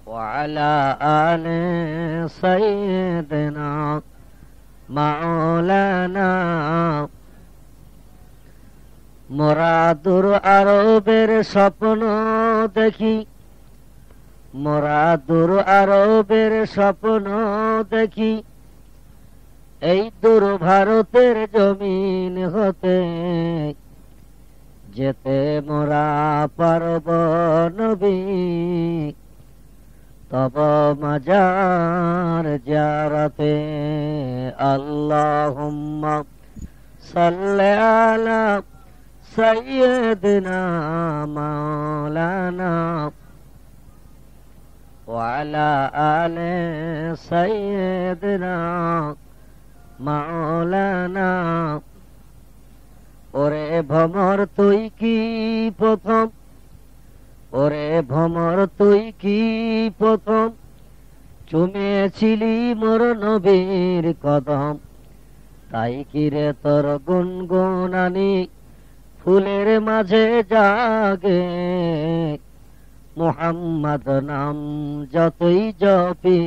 وعلى آل سيدنا মাওলানা। মোরা দূর আরবের স্বপ্ন দেখি, মোরা দূর আরবের স্বপ্ন দেখি, এই দূর ভারতের জমিন হতে যেতে মোরা পারব নবী, তব মাজার জিয়ারতে। আল্লাহুম্মা সাল্লি আলা সাইয়্যিদিনা মাওলানা ওয়া আলা আলি সাইয়্যিদিনা মাওলানা। ওরে ভমর তুই কি প্রথম, ওরে ভমর তুই কি প্রথম চুমেছিলি মোর নবীর কদম, তাই কিরে তোর গুনগুনানি ফুলের মাঝে জাগে। মুহাম্মদ নাম যতই জপি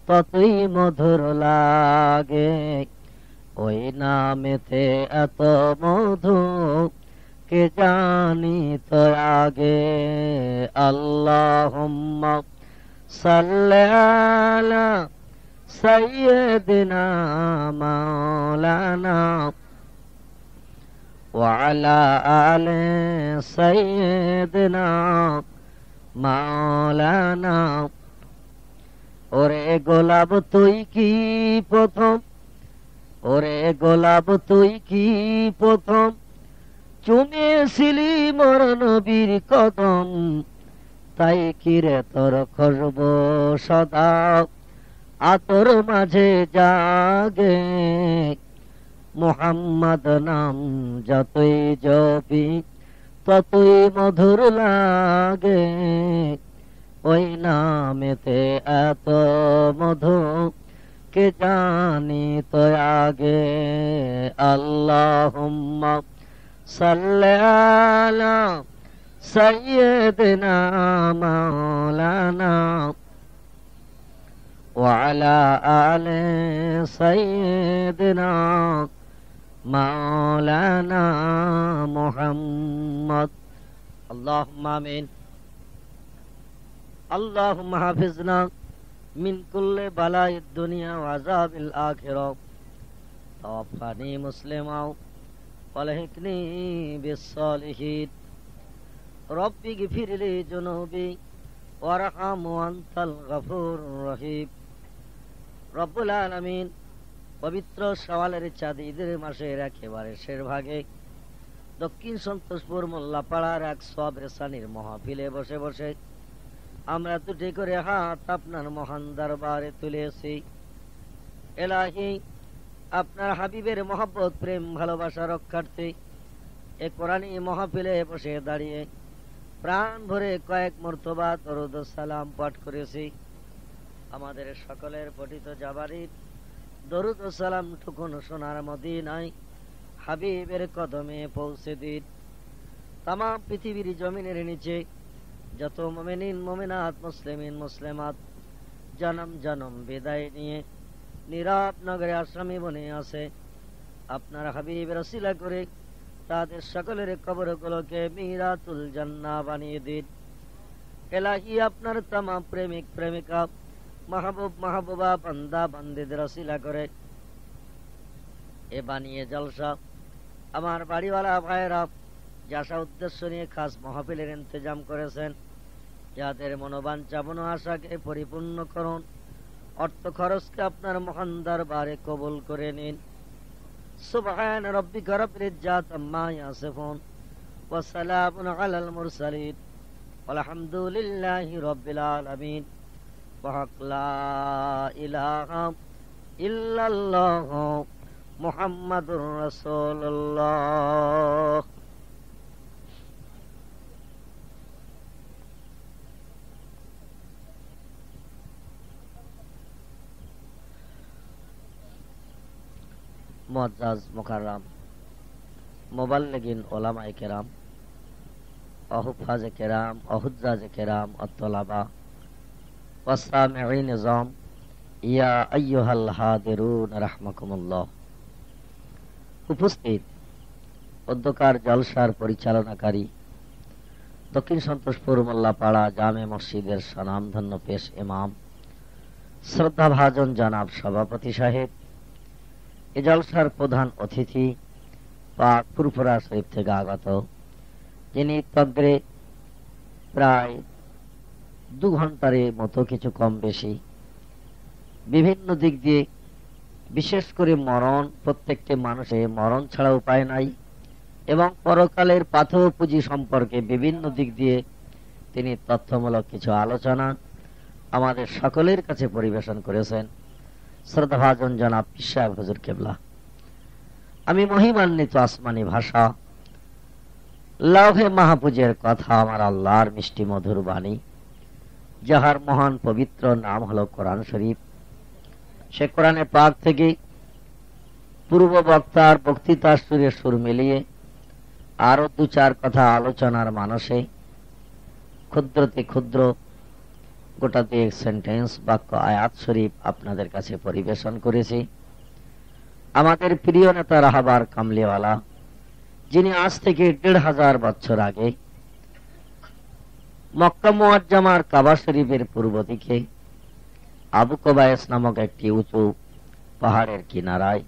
ততই মধুর লাগে, ওই নামেতে এত মধু কে জানি তো আগে। আল্লাহুম্মা সাল্লি আলা সাইয়্যিদিনা মাওলানা ওয়া আলা আলি সাইয়্যিদিনা মাওলানা। ওরে গোলাপ তুই কি প্রথম, ওরে গোলাপ তুই কি প্রথম চুমেছিলি মোর নবীর কদম, তাই কিরে তোর খসব সদা আতর মাঝে জাগে। মুহাম্মদ নাম যতই জপি ততই মধুর লাগে, ওই নামেতে এত মধু কে জানি তো আগে। আল্লাহুম্মা সাল্লি আলা সাইয়্যিদিনা মাওলানা ওয়া আলা আলি সাইয়্যিদিনা মাওলানা মুহাম্মদ। আল্লাহুম্মা আমিন। আল্লাহুম্মা হাফিজনা মিন কুল্লি বালাইদ দুনিয়া ওয়া আযাবিল আখিরাহ, তাওয়াফানি মুসলিমা ওয়ালহিকনি বিস-সালিহিন। রব্বি গফিরলি যুনুবি ওয়ারহাম আনতাল গফুরুর রহিম। রব্বুল আলামিন পবিত্র শাওয়ালের চাঁদ ঈদের মাসের একেবারে শেষ ভাগে দক্ষিণ সন্তোষপুর মোল্লাপাড়ার এক সবরেসানির মহাফিলে বসে বসে আমরা দুটি করে হাত আপনার মহান দরবারে তুলেছি। এলাহি, আপনার হাবিবের মহব্বত প্রেম ভালোবাসা রক্ষার্থে এ কোরআনী মহাফিলে বসে দাঁড়িয়ে প্রাণ ভরে কয়েক মর্তবা দরুদ ও সালাম পাঠ করেছি। আমাদের সকলের পঠিত জাবারির দরুদ ও সালাম টুকুন সোনার মদিনায় হাবিবের কদমে পৌঁছে দিন। তামাম পৃথিবীর জমিনের নিচে যত মুমিনিন মুমিনাত মুসলিমিন মুসলিমাত জনম জনম বিদায় নিয়ে নীরব নগরে আশ্রমে বনে আছে, আপনার হাবিবের ওসিলা করে তাদের সকলের কবরগুলোকে মিরাতুল জান্নাহ বানিয়ে দিন। এলাহি, আপনার তামাম প্রেমিক প্রেমিকা মাহবুব মাহবুবা বান্দা বান্দিদের ওসিলা করে এ বানিয়ে জলসা আমার বাড়িওয়ালা ভাইয়েরা যাসা উদ্দেশ্য নিয়ে খাস মাহফিলের ইন্তজাম করেছেন, যাদের মনোবাঞ্ছা মনো আশাকে পরিপূর্ণ করুন, অর্থ খরচকে আপনার মহান দরবারে কবুল করে নিন। সুবহান রাব্বিকা রাব্বিল ইজ্জাতি আম্মা ইয়াসিফুন ওয়া সালামুন আলাল মুরসালিন ওয়ালহামদুলিল্লাহি রাব্বিল আলামিন। ওয়া লা ইলাহা ইল্লাল্লাহ মুহাম্মাদুর রাসূলুল্লাহ। মুআজ্জাজ মুকাররম মুবাল্লিগিন উলামায়ে কেরাম, অহুফাজে কেরাম, অহুজ্জাজে কেরাম, অত্তলাবা ওয়াসামিঈন নিজাম, ইয়া আইয়ুহাল হাদিরুন রাহমাকুমুল্লাহ। উপস্থিত অধ্যকার জলসার পরিচালনাকারী দক্ষিণ সন্তোষপুর মোল্লাপাড়া জামে মসজিদের স্বনামধন্য পেশ ইমাম, শ্রদ্ধাভাজন জনাব সভাপতি সাহেব, এ জলসার প্রধান অতিথি পাক ফুরফুরা শরীফ থেকে আগত, যিনি তদ্রে প্রায় 2 ঘন্টার মতো কিছু কম বেশি বিভিন্ন দিক দিয়ে, বিশেষ করে মরণ, প্রত্যেকটি মানুষের মরণ ছাড়া উপায় নাই এবং পরকালের পাথর পুঁজি সম্পর্কে বিভিন্ন দিক দিয়ে তিনি তথ্যমূলক কিছু আলোচনা আমাদের সকলের কাছে পরিবেশন করেছেন শ্রদ্ধাভাজন জনাব পীর সাহেব হুজুর কেবলা। আমি মহিমান্বিত আসমানি ভাষা লৌহে মাহফুজের কথা, আমার আল্লাহর মিষ্টি মধুর বাণী, যাহার মহান পবিত্র নাম হলো কোরআন শরীফ, সে কোরআনে পাক থেকে পূর্ব বক্তার বক্তৃতার সুরে সুর মিলিয়ে আরো 2-4 কথা আলোচনার মানসে ক্ষুদ্রতে ক্ষুদ্র গোটা 2 সেন্টেন্স বাক্য আয়াত শরীফ আপনাদের কাছে পরিবেশন করেছি। আমাদের প্রিয় নেতা রাহাবার কামলিওয়ালা, যিনি আজ থেকে 1500 বছর আগে মক্কা মুআজ্জামার কাবা শরীফের পূর্ব দিকে আবু কুবায়স নামক একটি উঁচু পাহাড়ের কিনারায়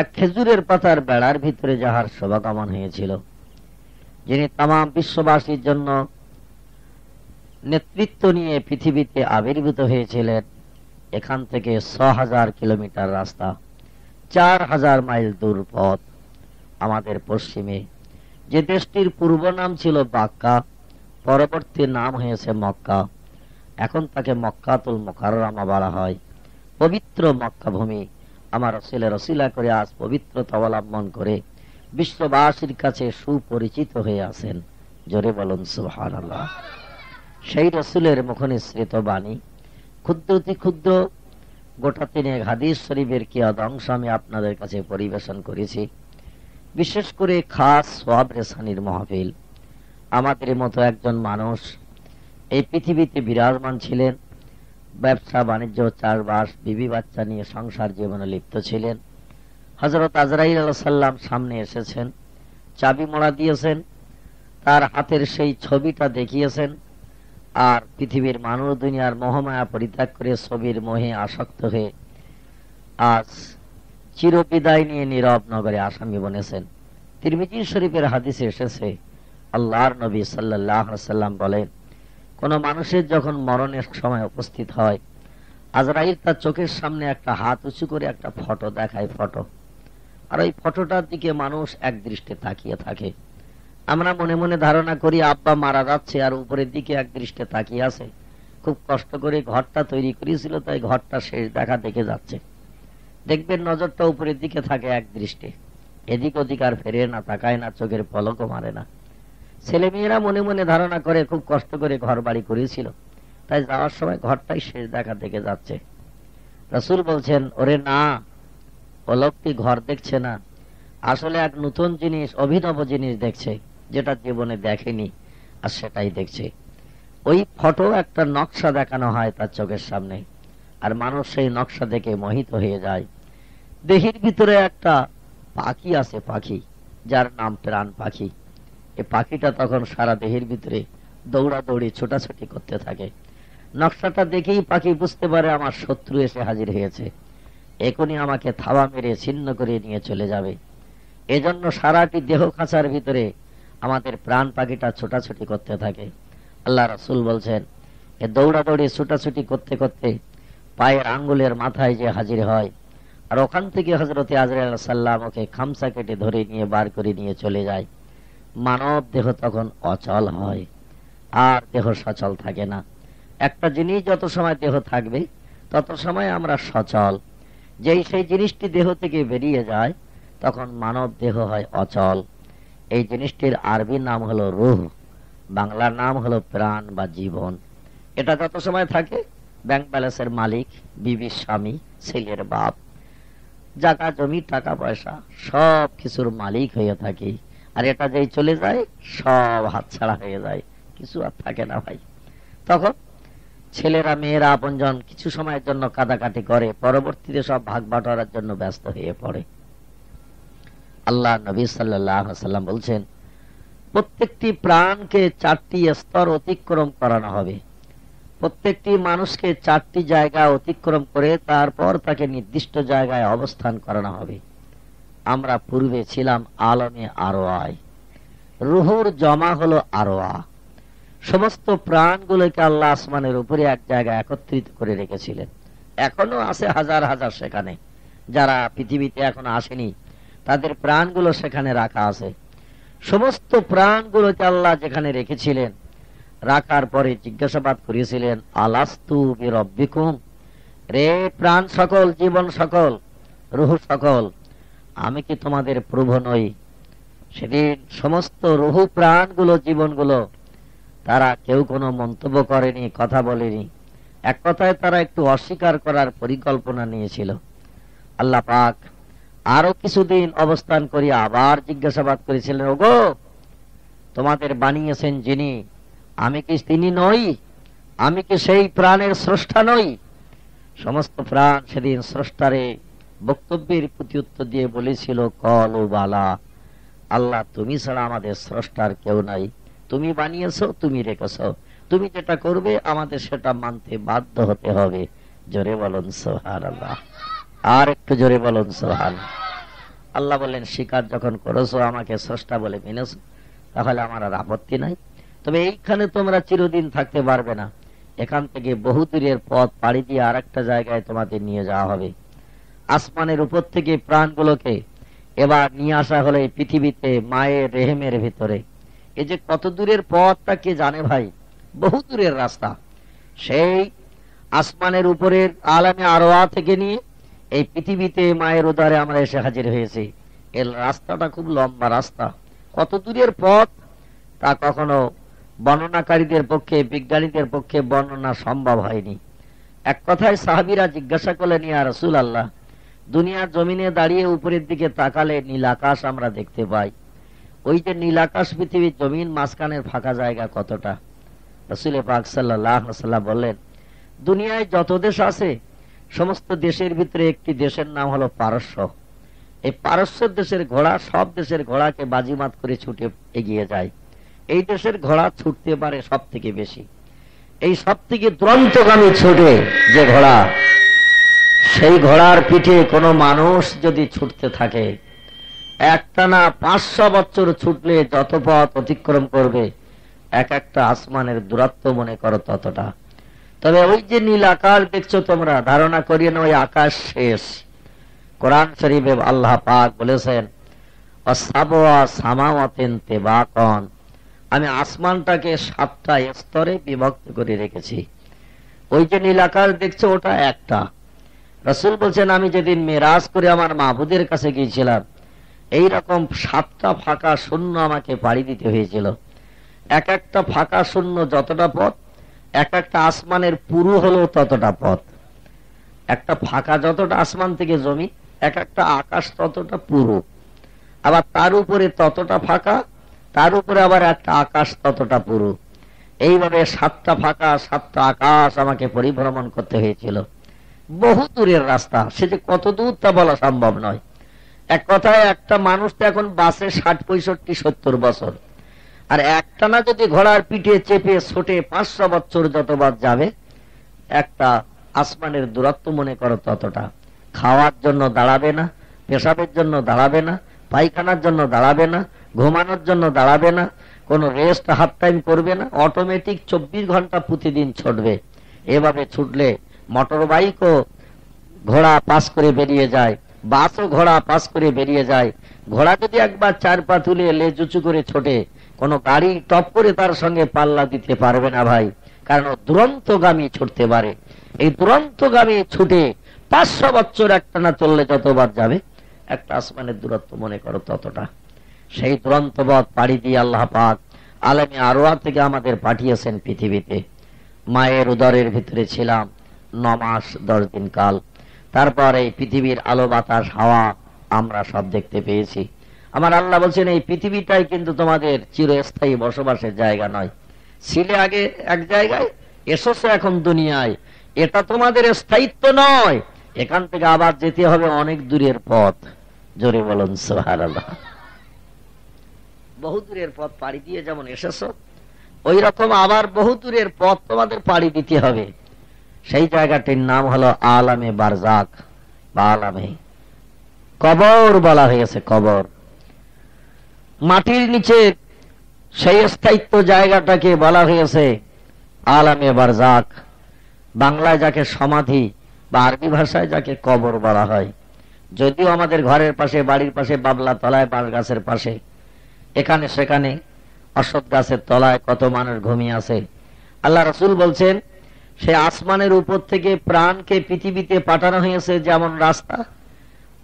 এক খেজুরের পাতার বেড়ার ভিতরে যাহার শোভাগমন হয়েছিল, যিনি তামাম বিশ্ববাসীর জন্য নেতৃত্ব নিয়ে পৃথিবীতে আবির্ভূত হয়েছিলেন, এখান থেকে 6000 কিলোমিটার রাস্তা, 4000 মাইল দূর পথ আমাদের পশ্চিমে, যে দেশটির পূর্ব নাম ছিল বাক্কা, পরবর্তী নাম হয়েছে মক্কা, এখন তাকে মক্কাতুল মুকাররমা বলা হয়। পবিত্র মক্কা ভূমি আমার রাসূলের রসিলা করে আজ পবিত্রতা অবলম্বন করে বিশ্ববাসীর কাছে সুপরিচিত হয়ে আছেন। জোরে বলুন সুবহানাল্লাহ। সেই রাসূলের মুখনিসৃত বাণী ক্ষুদ্রতি ক্ষুদ্র গোটা 3 হাদিস শরীফের কিয়দ অংশ আমি আপনাদের কাছে পরিবেশন করেছি। বিশেষ করে খাস সওয়াব রেসানির মাহফিল, আমাদের মতো একজন মানুষ এই পৃথিবীতে বিরাজমান ছিলেন, ব্যবসা বাণিজ্য চাষবাস বিবি বাচ্চা নিয়ে সংসার জীবনে লিপ্ত ছিলেন। হযরত আজরাইল আলাইহিস সালাম সামনে এসেছেন, চাবি মোড়া দিয়েছেন, তার হাতের সেই ছবিটা দেখিয়েছেন, আর পৃথিবীর মানুষ দুনিয়ার মোহমায়া পরিত্যাগ করে ছবির মোহে আসক্ত হয়ে আজ চিরবিদায় নিয়ে নীরব নগরে আসামি বনেছেন। তিরমিজি শরীফের হাদিসে এসেছে, আল্লাহর নবী সাল্লাল্লাহু আলাইহি সাল্লাম বলেন, কোন মানুষের যখন মরণের সময় উপস্থিত হয়, আজরাইল তার চোখের সামনে একটা হাত উঁচু করে একটা ফটো দেখায়, ফটো, আর ওই ফটোটার দিকে মানুষ এক দৃষ্টে তাকিয়ে থাকে। আমরা মনে মনে ধারণা করি আব্বা মারা যাচ্ছে আর উপরের দিকে এক দৃষ্টে তাকিয়ে আছে, খুব কষ্ট করে ঘরটা তৈরি করেছিল তাই ঘরটা শেষ দেখা দেখে যাচ্ছে। দেখবেন নজরটা উপরের দিকে থাকে এক দৃষ্টে, এদিক ওদিক আর ফেরে না, তাকায় না, চোখের পলকও মারে না। ছেলে মেয়েরা মনে মনে ধারণা করে খুব কষ্ট করে ঘর বাড়ি করেছিল তাই যাওয়ার সময় ঘরটাই শেষ দেখা দেখে যাচ্ছে। রাসূল বলছেন, ওরে না, ও লোকটি ঘর দেখছে না, আসলে এক নতুন জিনিস, অভিনব জিনিস দেখছে, যেটা জীবনে দেখেনি আর সেটাই দেখছে। ওই ফটো একটা নকশা দেখানো হয় তার চোখের সামনে, আর মানুষ সেই নকশা দেখে মোহিত হয়ে যায়। দেহের ভিতরে একটা পাখি আছে, পাখি যার নাম প্রাণ পাখি। এই পাখিটা তখন সারা দেহের ভিতরে দৌড়াদৌড়ি ছোটাছুটি করতে থাকে। নকশাটা দেখেই পাখি বুঝতে পারে আমার শত্রু এসে হাজির হয়েছে, এখনই আমাকে থাবা মেরে ছিন্ন করে নিয়ে চলে যাবে। এজন্য সারাটি দেহ খাঁচার ভিতরে আমাদের প্রাণ পাখিটা ছোটাছুটি করতে থাকে। আল্লাহ রাসূল বলছেন, এ দৌড়াদৌড়ি ছোটাছুটি করতে করতে পায়ের আঙ্গুলের মাথায় যে হাজির হয়, আর ওখান থেকে হযরত আজরাইল আলাইহিস সালাম ওকে খামসা কেটে ধরে নিয়ে বার করে নিয়ে চলে যায়। মানব দেহ তখন অচল হয়, আর দেহ সচল থাকে না। একটা জিনিস যত সময় দেহ থাকবে তত সময় আমরা সচল, যেই সেই জিনিসটি দেহ থেকে বেরিয়ে যায় তখন মানব দেহ হয় অচল। এই জিনিসটির আরবি নাম হলো রূহ, বাংলার নাম হলো প্রাণ বা জীবন। এটা যত সময় থাকে ব্যাংক ব্যালেন্সের মালিক, বিবির স্বামী, ছেলের বাপ, জায়গা জমি টাকা পয়সা সব কিছুর মালিক হয়ে থাকি। আর এটা যেই চলে যায় সব হাতছাড়া হয়ে যায়, কিছু আর থাকে না ভাই। তখন ছেলেরা মেয়েরা আপনজন কিছু সময়ের জন্য কাদাকাটি করে, পরবর্তীতে সব ভাগ বাটোয়ারার জন্য ব্যস্ত হয়ে পড়ে। আল্লাহ নবী সাল্লাল্লাহু আলাইহি ওয়াসাল্লাম বলছেন, প্রত্যেকটি প্রাণকে 4টি স্তর অতিক্রম করানো হবে। প্রত্যেকটি মানুষকে 4টি জায়গা অতিক্রম করে তারপর তাকে নির্দিষ্ট জায়গায় অবস্থান করানো হবে। আমরা পূর্বে ছিলাম আলমে আরওয়ায়, রুহুর জমা হলো আরওয়া। সমস্ত প্রাণগুলোকে আল্লাহ আসমানের উপরে এক জায়গায় একত্রিত করে রেখেছিলেন। এখনো আছে হাজার হাজার সেখানে, যারা পৃথিবীতে এখনো আসেনি তাদের প্রাণগুলো সেখানে রাখা আছে। সমস্ত প্রাণগুলোকে আল্লাহ যেখানে রেখেছিলেন, রাখার পরে জিজ্ঞাসাবাদ করেছিলেন, আলাস্তু বিরব্বিকুম, রে প্রাণ সকল, জীবন সকল, রুহ সকল, আমি কি তোমাদের প্রভু নই? সেদিন সমস্ত রুহ প্রাণগুলো, জীবনগুলো, তারা কেউ কোনো মন্তব্য করেনি, কথা বলেনি। এক কথায় তারা একটু অস্বীকার করার পরিকল্পনা নিয়েছিল। আল্লাহ পাক আরো কিছুদিন অবস্থান করিয়া আবার জিজ্ঞাসাবাদ করেছিলেন, ওগো, তোমাদের বানিয়েছেন যিনি, আমি কি তিনি নই? আমি কি সেই প্রাণের স্রষ্টা নই? সমস্ত প্রাণ সেদিন স্রষ্টারে বক্তব্যের প্রতি উত্তর দিয়ে বলেছিল, কলু বালা, আল্লাহ তুমি ছাড়া আমাদের স্রষ্টার কেউ নাই, তুমি বানিয়েছো, তুমি রেখেছো, তুমি যেটা করবে আমাদের সেটা মানতে বাধ্য হতে হবে। জোরে বলুন সুবহানাল্লাহ, আর একটু জোরে বলুন সুবহানাল্লাহ। আল্লাহ বললেন, স্বীকার যখন করেছো, আমাকে স্রষ্টা বলে মেনেছো, তাহলে আমার আর আপত্তি নাই। তবে এইখানে তোমরা চিরদিন থাকতে পারবে না। এখান থেকে বহু দূরের পথ পাড়ি দিয়ে আর একটা জায়গায় তোমাদের নিয়ে যাওয়া হবে। আসমানের উপর থেকে প্রাণগুলোকে এবার নিয়ে আসা হলো এই পৃথিবীতে, মায়ের রেহেমের ভিতরে। এই যে কত দূরের পথটা কে জানে ভাই, বহু দূরের রাস্তা। সেই আসমানের উপরের আলামে আরওয়া থেকে নিয়ে এই পৃথিবীতে মায়ের উদরে আমরা এসে হাজির হয়েছি। এর রাস্তাটা খুব লম্বা রাস্তা। কত দূরের পথ তা কখনো বর্ণনাকারীদের পক্ষে, বিজ্ঞানীদের পক্ষে বর্ণনা সম্ভব হয়নি। এক কথায় সাহাবীরা জিজ্ঞাসা করলেন, ইয়া রাসূলুল্লাহ, দুনিয়ার জমিনে দাঁড়িয়ে উপরের দিকে তাকালে নীল আকাশ আমরা দেখতে পাই, ওই যে নীল আকাশ, পৃথিবীর জমিন, মাঝখানের ফাঁকা জায়গা কতটা? রাসূল পাক সাল্লাল্লাহু আলাইহি ওয়াসাল্লাম বললেন, দুনিয়ায় যত দেশ আছে সমস্ত দেশের ভিতরে একটি দেশের নাম হলো পারস্য। এই পারস্যের দেশের ঘোড়া সব দেশের ঘোড়াকে বাজিমাত করে ছুটে এগিয়ে যায়। এই দেশের ঘোড়া ছুটতে পারে সব থেকে বেশি। এই সব থেকে দুরন্তগামী ছোটে যে ঘোড়া, সেই ঘোড়ার পিঠে কোনো মানুষ যদি ছুটতে থাকে, একটানা 500 বছর ছুটলে যত পথ অতিক্রম করবে, এক একটা আসমানের দূরত্ব মনে করো ততটা। তবে ওই যে নীল আকাশ দেখছো তোমরা, ধারণা করিয়ে না ওই আকাশ শেষ। কোরআন শরীফে আল্লাহ পাক বলেছেন, অসাবওয়া সামাওয়াতিন তিবাকান, আমি আসমানটাকে 7টা স্তরে বিভক্ত করে রেখেছি। ওই যে নীল আকাশ দেখছো ওটা একটা। রাসূল বলছেন, আমি যেদিন মেরাজ করে আমার মাবুদের কাছে গিয়েছিলাম, এইরকম 7টা ফাঁকা শূন্য আমাকে পাড়ি দিতে হয়েছিল। এক একটা ফাঁকা শূন্য যতটা পথ, এক একটা আসমানের পুরু হলো ততটা পথ। একটা ফাঁকা যতটা আসমান থেকে জমি, এক একটা আকাশ ততটা পুরু, আবার তার উপরে ততটা ফাঁকা, তার উপরে আবার একটা আকাশ ততটা পুরু। এইভাবে 7টা ফাঁকা 7টা আকাশ আমাকে পরিভ্রমণ করতে হয়েছিল। বহু দূরের রাস্তা, সে যে কত দূর তা বলা সম্ভব নয়। এক কথায় একটা মানুষ তো এখন বাসে 60, 65, 70 বছর, আর একটানা যদি ঘোড়ার পিঠে চেপে ছোটে 500 বছর যতবার যাবে, একটা আসমানের দূরত্ব মনে করো ততটা। খাওয়ার জন্য দাঁড়াবে না, পেশাবের জন্য দাঁড়াবে না, পায়খানার জন্য দাঁড়াবে না, ঘুমানোর জন্য দাঁড়াবে না, কোনো রেস্ট হাফ টাইম করবে না, অটোমেটিক 24 ঘন্টা প্রতিদিন ছুটবে। এভাবে ছুটলে মোটর বাইকও ঘোড়া পাস করে বেরিয়ে যায়, বাসও ঘোড়া পাস করে বেরিয়ে যায়। ঘোড়া যদি একবার 4 পা তুলে লেজ উঁচু করে ছোটে, কোন গাড়ি টপ করে তার সঙ্গে পাল্লা দিতে পারবে না ভাই, কারণ দুরন্তগামী ছুটতে পারে। এই দুরন্তগামী ছুটে 500 বছর একটানা চললে যতবার যাবে, একটা আসমানের দূরত্ব মনে করো ততটা। সেই দুরন্ত পথ পাড়ি দিয়ে আল্লাহ পাক আলামে আরওয়া থেকে আমাদের পাঠিয়েছেন পৃথিবীতে। মায়ের উদরের ভিতরে ছিলাম 9 মাস 10 দিন কাল। তারপর এই পৃথিবীর আলো বাতাস হাওয়া আমরা সব দেখতে পেয়েছি। আমার আল্লাহ বলছেন, এই পৃথিবীটাই কিন্তু তোমাদের চিরস্থায়ী বসবাসের জায়গা নয়। ছিলে আগে এক জায়গায়, এসেছো এখন দুনিয়ায়, এটা তোমাদের স্থায়িত্ব নয়, এখান থেকে আবার যেতে হবে অনেক দূরের পথ। জোরে বলুন সুবহানাল্লাহ। বহু দূরের পথ পাড়ি দিয়ে যেমন এসেছো, ওই রকম আবার বহু দূরের পথ তোমাদের পাড়ি দিতে হবে। সেই জায়গাটির নাম হলো আলামে বারজাক বা আলামে কবর বলা হয়েছে। কবর, মাটির নিচে সেই স্থায়িত্ব জায়গাটাকে বলা হয়েছে আলামে বারজাক। বাংলায় যাকে সমাধি বা আরবি ভাষায় যাকে কবর বলা হয়। যদিও আমাদের ঘরের পাশে, বাড়ির পাশে, বাবলা তলায়, বাঁশ গাছের পাশে, এখানে সেখানে অশ্বত্থ গাছের তলায় কত মানুষ ঘুমিয়ে আছে। আল্লাহ রাসূল বলছেন, সে আসমানের উপর থেকে প্রাণকে পৃথিবীতে পাঠানো হয়েছে যেমন রাস্তা,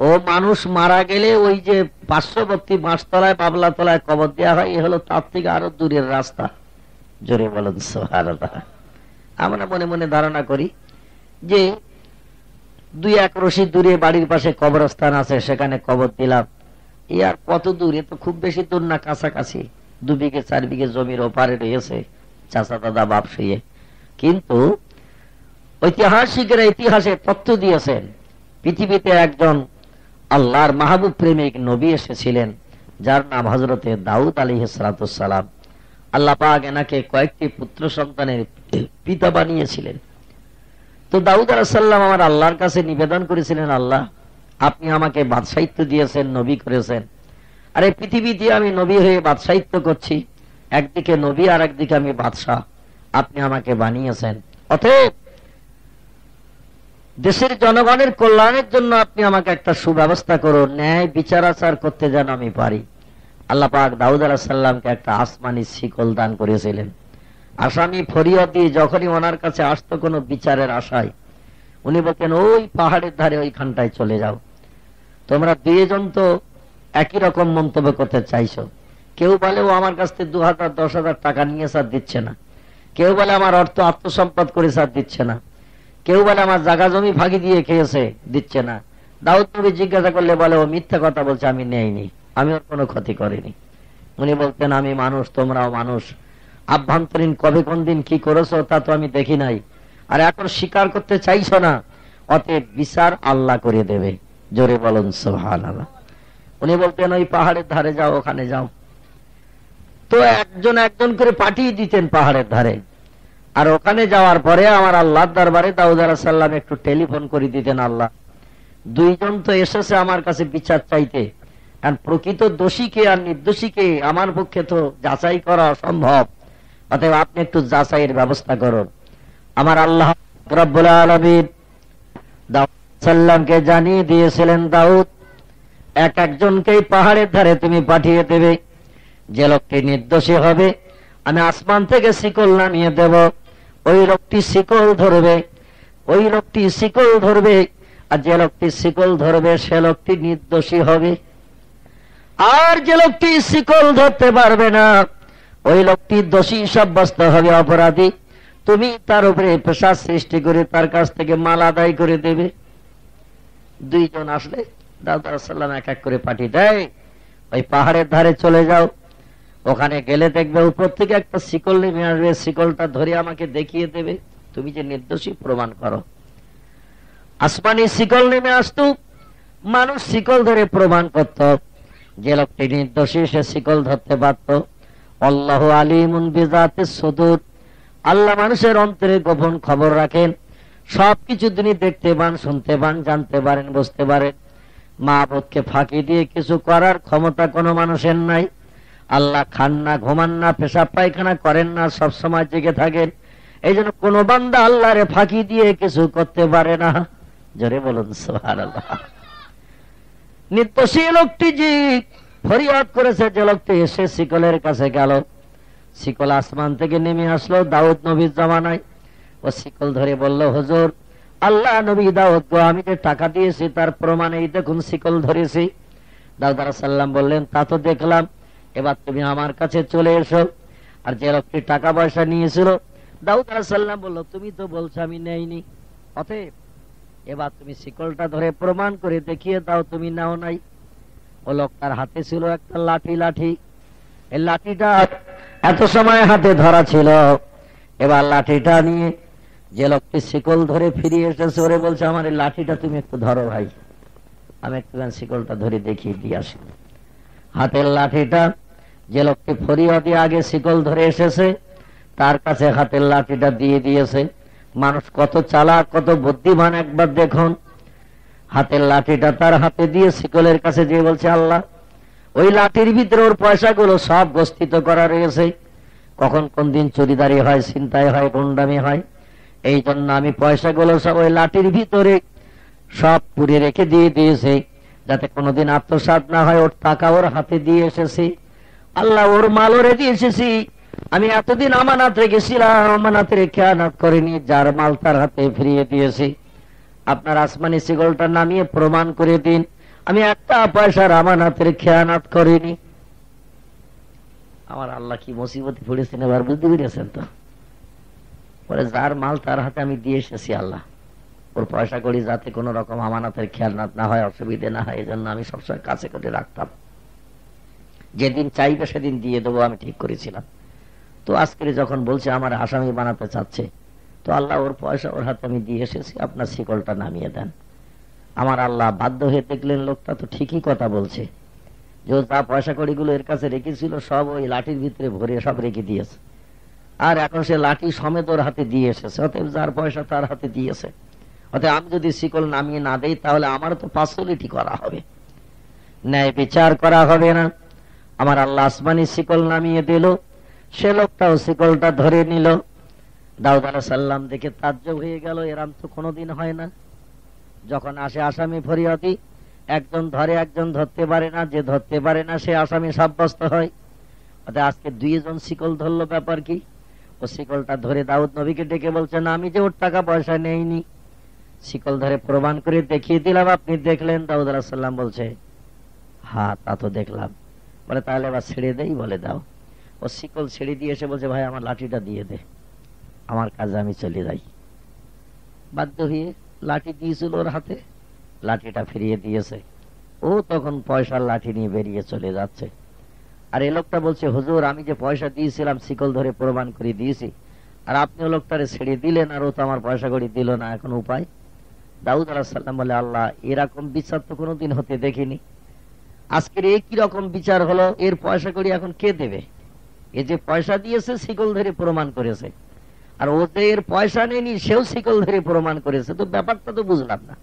ও মানুষ মারা গেলে ওই যে পার্শ্ববর্তী বাঁশতলায়, বাবলা তলায় কবর দেওয়া হয়, এ হলো তার থেকে আরো দূরের রাস্তা। জোরে বলুন সুবহানাল্লাহ। আমরা মনে মনে ধারণা করি যে 2-1 রশি দূরে বাড়ির পাশে কবরস্থান আছে, সেখানে কবর দিলাম। এ আর কত দূর? এ তো খুব বেশি দূর না, কাছাকাছি 2 বিঘে 4 বিঘে জমির ওপারে রয়েছে চাচা দাদা বাপ শুয়ে। কিন্তু ঐতিহাসিকরা ইতিহাসে তথ্য দিয়েছেন, পৃথিবীতে একজন আল্লাহর মাহবুব প্রেমিক নবী এসেছিলেন, যার নাম হযরতে দাউদ আলাইহিস সালাম। আল্লাহ পাক এনাকে কয়েকটি পুত্র সন্তানের পিতা বানিয়েছিলেন। তো দাউদ আলাইহিস সালাম আমার আল্লাহর কাছে নিবেদন করেছিলেন, আল্লাহ আপনি আমাকে বাদশাহিত্ব দিয়েছেন, নবী করেছেন, আর এই পৃথিবীতে আমি নবী হয়ে বাদশাহিত্ব করছি, একদিকে নবী আর একদিকে আমি বাদশাহ, আপনি আমাকে বানিয়েছেন, অতএব দেশের জনগণের কল্যাণের জন্য আপনি আমাকে একটা সুব্যবস্থা করুন, ন্যায় বিচার আচার করতে যেন আমি পারি। আল্লাহ পাক দাউদ আলাইহিস সালামকে একটা আসমানি শিকল দান করেছিলেন। আসামি ফরিয়াদি যখনই ওনার কাছে আসতো কোনো বিচারের আশায়, উনি বলতেন, ওই পাহাড়ের ধারে ওইখানটায় চলে যাও। তোমরা 2 জন তো একই রকম মন্তব্য করতে চাইছো। কেউ বলে ও আমার কাছ থেকে 2000-10,000 টাকা নিয়ে স্যার দিচ্ছে না, কেউ বলে আমার অর্থ আত্মসম্পদ করে স্যার দিচ্ছে না, কেউ বলে আমার জায়গা জমি ভাগি দিয়ে খেয়েছে দিচ্ছে না। দাউদ নবী জিজ্ঞাসা করলে বলে ও মিথ্যা কথা বলছে, আমি নেইনি, আমি ওর কোনো ক্ষতি করিনি। উনি বলতেন, আমি মানুষ, তোমরাও মানুষ, আভ্যন্তরীণ কবে কোন দিন কি করেছো তা তো আমি দেখি নাই, আর এখন স্বীকার করতে চাইছো না, অতএব বিচার আল্লাহ করে দেবে। জোরে বলুন সুবহানাল্লাহ। উনি বলতেন, ওই পাহাড়ের ধারে যাও, ওখানে যাও। তো একজন একজন করে পাঠিয়ে দিতেন পাহাড়ের ধারে, আর ওখানে যাওয়ার পরে আমার আল্লাহর দরবারে দাউদ আলাইহিস সালাম একটু টেলিফোন করে দিতেন, আল্লাহ 2 জন তো এসেছে আমার কাছে বিচার চাইতে, আর প্রকৃত দোষীকে আর নির্দোষীকে আমার পক্ষে তো যাচাই করা অসম্ভব, অতএব আপনি একটু যাচাইয়ের ব্যবস্থা করুন। আমার আল্লাহ রাব্বুল আলামিন দাউদ সাল্লামকে জানিয়ে দিয়েছিলেন, দাউদ এক একজনকেই পাহাড়ের ধারে তুমি পাঠিয়ে দেবে, যে লোকটি নির্দোষী হবে আমি আসমান থেকে শিকল নামিয়ে দেব, ওই লোকটি শিকল ধরবে, ওই লোকটি শিকল ধরবে, আর যে লোকটি শিকল ধরবে সে লোকটি নির্দোষী হবে। আর যে লোকটি শিকল ধরতে পারবে না ওই লোকটি দোষী সাব্যস্ত হবে, অপরাধী। তুমি তার উপরে পেশার সৃষ্টি করে তার কাছ থেকে মাল আদায় করে দেবে। 2 জন আসলে দাউদ আলাইহিস সালাম এক এক করে পাঠিয়ে দেয়, ওই পাহাড়ের ধারে চলে যাও, ওখানে গেলে দেখবে উপর থেকে একটা শিকল নেমে আসবে, শিকলটা ধরে আমাকে দেখিয়ে দেবে তুমি যে নির্দোষী প্রমাণ করো। আসমানি শিকল নেমে আসতো, মানুষ শিকল ধরে প্রমাণ করত, যে লোকটি নির্দোষী সে শিকল ধরতে পারত। আল্লাহু আলিমুন বিযাতিস সুদূর, আল্লাহ মানুষের অন্তরে গোপন খবর রাখেন, সবকিছু তিনি দেখতে পান, শুনতে পান, জানতে পারেন, বুঝতে পারেন। মা বোধকে ফাঁকি দিয়ে কিছু করার ক্ষমতা কোনো মানুষের নাই। আল্লাহ খান না, ঘুমান না, পেশাব পায়খানা করেন না, সবসময় জেগে থাকেন। এই জন্য কোন বান্দা আল্লাহরে ফাঁকি দিয়ে কিছু করতে পারে না। জোরে বলুন সুবহানাল্লাহ। নির্দোষী লোকটি যে ফরিয়াদ করেছে, যে লোকটি এসে শিকলের কাছে গেল, শিকল আসমান থেকে নেমে আসলো দাউদ নবীর জামানায়। ও শিকল ধরে বলল, হুজুর আল্লাহ নবী দাউদ গো, আমি যে টাকা দিয়েছি তার প্রমাণ এই দেখুন শিকল ধরেছি। দাউদ আলাইহিস সালাম বললেন, তা তো দেখলাম, এবার তুমি আমার কাছে চলে এসো। আর যে লোকটি টাকা পয়সা নিয়েছিল, দাউদ আলাইহিস সালাম বলল, তুমি তো বলছো আমি নেইনি, অতএব এবার তুমি শিকলটা ধরে প্রমাণ করে দেখিয়ে দাও তুমি নাও নাই। ও লোকটার হাতে ছিল একটা লাঠি। এই লাঠিটা এত সময় হাতে ধরা ছিল, এবার লাঠিটা নিয়ে যে লোকটি শিকল ধরে ফিরিয়ে এসেছে ওরে বলছে, আমার এই লাঠিটা তুমি একটু ধরো ভাই, আমি একটুখানি শিকলটা ধরে দেখিয়ে দিয়ে আসি। হাতের লাঠিটা যে লোকটি ফরিয়াদি আগে শিকল ধরে এসেছে তার কাছে হাতের লাঠিটা দিয়ে দিয়েছে। মানুষ কত চালাক, কত বুদ্ধিমান একবার দেখুন। হাতের লাঠিটা তার হাতে দিয়ে শিকলের কাছে যেয়ে বলছে, আল্লাহ, ওই লাঠির ভিতরে ওর পয়সাগুলো সব গস্তিত করা রয়েছে, কখন কোন দিন চুরিদারি হয়, ছিনতাই হয়, গুন্ডামি হয়, এই জন্য আমি পয়সাগুলো সব ওই লাঠির ভিতরে সব পুরে রেখে দিয়ে দিয়েছে, যাতে কোনোদিন আত্মসাৎ না হয়। ওর টাকা ওর হাতে দিয়ে এসেছি, আল্লাহ ওর মাল ওরে দিয়ে এসেছি। আমি এতদিন আমানত রেখেছিলাম, আমানাতের খেয়ানত করিনি, যার মাল তার হাতে ফিরিয়ে দিয়েছি। আপনার আসমানি শিকলটা নামিয়ে প্রমাণ করে দিন আমি একটা পয়সার আমানাতের খেয়ানত করিনি। আমার আল্লাহ কি মুসিবতে পড়েছেন এবার বুঝতে পেরেছেন তো? বলে যার মাল তার হাতে আমি দিয়ে এসেছি আল্লাহ, ওর পয়সা করি যাতে কোন রকম আমানাতের খেয়ানত না হয়, অসুবিধে না হয়, এই জন্য আমি সবসময় কাছে করে রাখতাম, যেদিন চাইবে সেদিন দিয়ে দেবো, আমি ঠিক করেছিলাম। তো আজকে যখন বলছে আমার আসামি বানাতে চাচ্ছে, তো আল্লাহ ওর পয়সা ওর হাতে আমি দিয়ে এসেছি, আপনার শিকলটা নামিয়ে দেন। আমার আল্লাহ বাধ্য হয়ে দেখলেন লোকটা তো ঠিকই কথা বলছে, যে যা পয়সা কড়িগুলো এর কাছে রেখেছিল সব ওই লাঠির ভিতরে ভরে সব রেখে দিয়েছে, আর এখন সে লাঠি সমেত ওর হাতে দিয়ে এসেছে। অতএব যার পয়সা তার হাতে দিয়েছে, অতএব আমি যদি শিকল নামিয়ে না দেই তাহলে আমার তো পার্সোনালিটি করা হবে, ন্যায় বিচার করা হবে না। আমার আল্লাহ আসমানি শিকল নামিয়ে দিল, সে লোকটাও শিকলটা ধরে নিল। দাউদ আলাইহিস সালাম দেখে তাজ্জব হয়ে গেল, এরম তো কোনোদিন হয় না। যখন আসে আসামি ফরিয়াদি, একজন ধরে একজন ধরতে পারে না, যে ধরতে পারে না সে আসামি সাব্যস্ত হয়। অর্থাৎ আজকে দুইজন শিকল ধরলো, ব্যাপার কি? ও শিকলটা ধরে দাউদ নবীকে ডেকে বলছে, না আমি যে ওর টাকা পয়সা নেইনি, শিকল ধরে প্রমাণ করে দেখিয়ে দিলাম, আপনি দেখলেন? দাউদ আলাইহিস সালাম বলছে, হ্যাঁ তা তো দেখলাম। বলে তাহলে এবার ছেড়ে দেই? বলে দাও। ও শিকল ছেড়ে দিয়ে এসে বলছে, ভাই আমার লাঠিটা দিয়ে দে, আমার কাজে আমি চলে যাই। বাধ্য হয়ে লাঠি দিয়েছিল ওর হাতে, লাঠিটা ফিরিয়ে দিয়েছে। ও তখন পয়সার লাঠি নিয়ে বেরিয়ে চলে যাচ্ছে। আর এই লোকটা বলছে, হুজুর আমি যে পয়সা দিয়েছিলাম শিকল ধরে প্রমাণ করে দিয়েছি, আর আপনি ও লোকটারে ছেড়ে দিলেন, আর ও তো আমার পয়সা কড়ি দিল না, এখন উপায়? দাউদ আলাইহিস সালাম বলে, আল্লাহ এরকম বিচার তো কোনোদিন হতে দেখিনি, আজকের এই কি রকম বিচার হলো? এর পয়সা কড়ি এখন কে দেবে? এ যে পয়সা দিয়েছে শিকল ধরে প্রমাণ করেছে, আর ও যে এর পয়সা নেয়নি সেও শিকল ধরে প্রমাণ করেছে, তো ব্যাপারটা তো বুঝলাম না।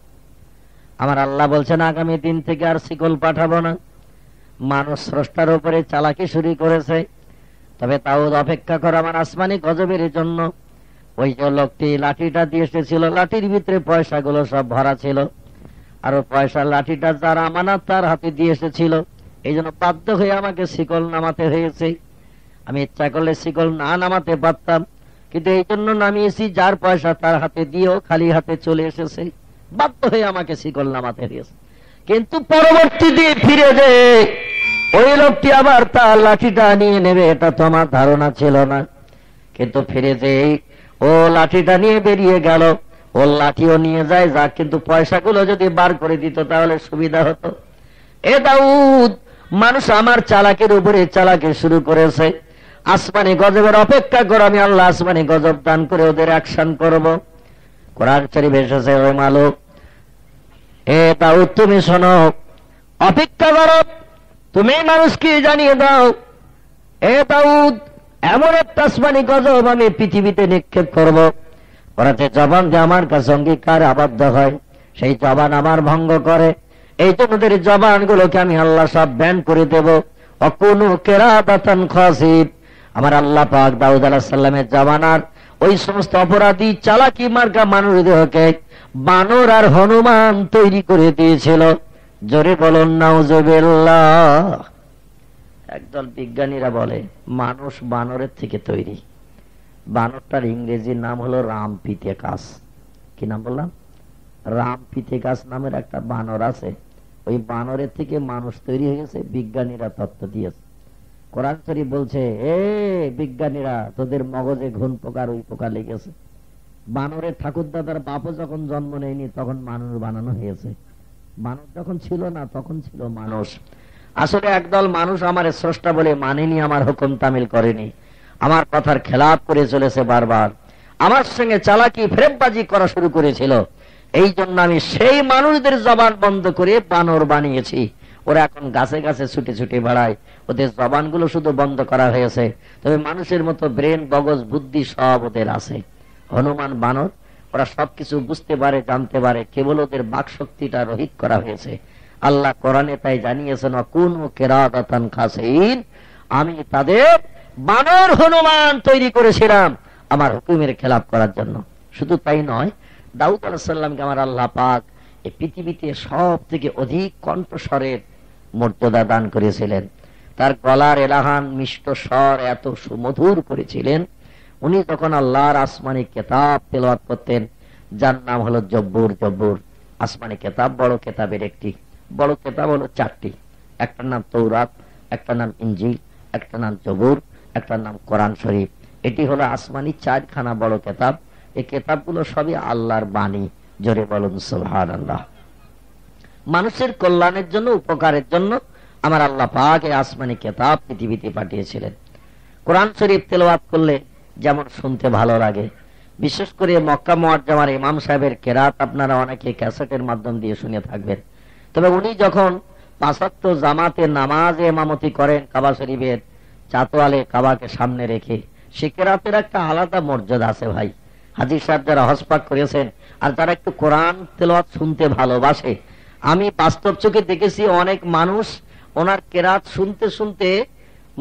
আমার আল্লাহ বলছেন, আগামী দিন থেকে আর শিকল পাঠাবো না। মানুষ স্রষ্টার উপরে চালাকি শুরু করেছে, তবে তাও অপেক্ষা করো আমার আসমানি গজবের জন্য। ওই যে লোকটি লাঠিটা দিয়ে এসেছিল, লাঠির ভিতরে পয়সাগুলো সব ভরা ছিল, আর পয়সা লাঠিটা যার আমানত তার হাতে দিয়ে এসেছিল, এই জন্য বাধ্য হয়ে আমাকে শিকল নামাতে হয়েছে। আমি ইচ্ছা করলে শিকল না নামাতে পারতাম, কিন্তু এই জন্য নামিয়েছি, যার পয়সা তার হাতে দিয়েও খালি হাতে চলে এসেছে, বাধ্য হয়ে আমাকে শিকল নামাতে হয়েছে। কিন্তু পরবর্তী দিয়ে ফিরে যে ওই লোকটি আবার তার লাঠিটা নিয়ে নেবে, এটা তো আমার ধারণা ছিল না। কিন্তু ফিরে যে ও লাঠিটা নিয়ে বেরিয়ে গেল, ওর লাঠিও নিয়ে যায় যাক, কিন্তু পয়সাগুলো যদি বার করে দিত তাহলে সুবিধা হতো। এ দাউদ, মানুষ আমার চালাকের উপরে চালাকি শুরু করেছে, আসমানি গজবের অপেক্ষা করো, আমি আল্লাহ আসমানি গজব দান করে ওদের অ্যাকশন করব। কোরআন শরীফ এসেছে, ওই মালুক এ দাউদ তুমি শোনো, অপেক্ষা করো, তুমি মানুষকে জানিয়ে দাও, এ দাউদ এমন একটা আসমানি গজব আমি পৃথিবীতে নিক্ষেপ করব, ওরাতে জবান যে আমার কাছে অঙ্গীকার আবদ্ধ হয়, সেই জবান আমার ভঙ্গ করে, এই জন্য ওদের জবানগুলোকে আমি আল্লাহ সব ব্যান করে দেব। অকুনু কিরাদাতান খাসিব, আমার আল্লাহ পাক দাউদ আলাইহিস সালামের জামানার ওই সমস্ত অপরাধী চালাকি মার্কা মানুষদেরকে বানর আর হনুমান তৈরি করে দিয়েছিল। জোরে বলুন নাউজুবিল্লাহ। একদল বিজ্ঞানীরা বলে মানুষ বানরের থেকে তৈরি। বানরটার ইংরেজি নাম হলো রামপিথেকাস। কি নাম বললাম? রামপিথেকাস নামের একটা বানর আছে, ওই বানরের থেকে মানুষ তৈরি হয়েছে, বিজ্ঞানীরা তত্ত্ব দিয়েছে। কোরআন শরীফ বলছে, এ বিজ্ঞানীরা তোদের মগজে ঘুণ পোকার ওই পোকা লেগেছে। বানরের ঠাকুর দাদার বাপও যখন জন্ম নেয়নি তখন মানুষ বানানো হয়েছে, বানর যখন ছিল না তখন ছিল মানুষ। আসলে একদল মানুষ আমার স্রষ্টা বলে মানেনি, আমার হুকুম তামিল করেনি। আমার কথার খেলাপ করে চলেছে বারবার, আমার সঙ্গে চালাকি ফেরেববাজি করা শুরু করেছিল। এই জন্য আমি সেই মানুষদের জবান বন্ধ করে বানর বানিয়েছি। ওরা এখন গাছে গাছে ছুটে ছুটে বেড়ায়, ওদের জবানগুলো শুধু বন্ধ করা হয়েছে, তবে মানুষের মতো ব্রেন, মগজ, বুদ্ধি সব ওদের আছে। হনুমান বানর, ওরা সবকিছু বুঝতে পারে, জানতে পারে, কেবল ওদের বাক শক্তিটা রহিত করা হয়েছে। আল্লাহ কোরআনে তাই জানিয়েছেন, কুনু কিরাতান খাসিন, আমি তাদের বানর হনুমান তৈরি করেছিলাম আমার হুকুমের খেলাপ করার জন্য। শুধু তাই নয়, দাউদ আলাইহিস সালামকে আমার আল্লাহ পাক এই পৃথিবীতে সব থেকে অধিক কণ্ঠস্বরের মর্যাদা দান করেছিলেন। তার গলার এলাহান মিষ্ট স্বর এত সুমধুর করেছিলেন, উনি তখন আল্লাহর আসমানি কেতাব তেলাওয়াত করতেন, যার নাম হলো জব্বুর। জব্বুর আসমানি কেতাব, বড় কেতাবের একটি। বড় কেতাব হলো চারটি, একটার নাম তৌরাত, একটার নাম ইনজিল, একটার নাম জবুর, একটার নাম কোরআন শরীফ। এটি হলো আসমানি চারখানা বড় কেতাব। এই কেতাবগুলো সবই আল্লাহর বাণী। জোরে বলুন সুবহানাল্লাহ। মানুষের কল্যাণের জন্য, উপকারের জন্য আমার আল্লাহ পাক এই আসমানি কেতাব পৃথিবীতে পাঠিয়েছিলেন। কোরআন শরীফ তেলাওয়াত করলে যেমন শুনতে ভালো লাগে, বিশেষ করে মক্কা মুআজ্জামার ইমাম সাহেবের কেরাত আপনারা অনেকে ক্যাসেটের মাধ্যম দিয়ে শুনে থাকবেন। তবে উনি যখন পাঁচ ওয়াক্ত জামাতে নামাজে ইমামতি করেন কাবা শরীফের চাতওয়ালে কাবাকে সামনে রেখে, সে কেরাতের একটা আলাদা মর্যাদা আছে ভাই। হাজী সাহেব যারা হজ পাক করেছেন আর যারা একটু কোরআন তেলাওয়াত শুনতে ভালোবাসে, আমি বাস্তব চোখে দেখেছি অনেক মানুষ ওনার কেরাত শুনতে শুনতে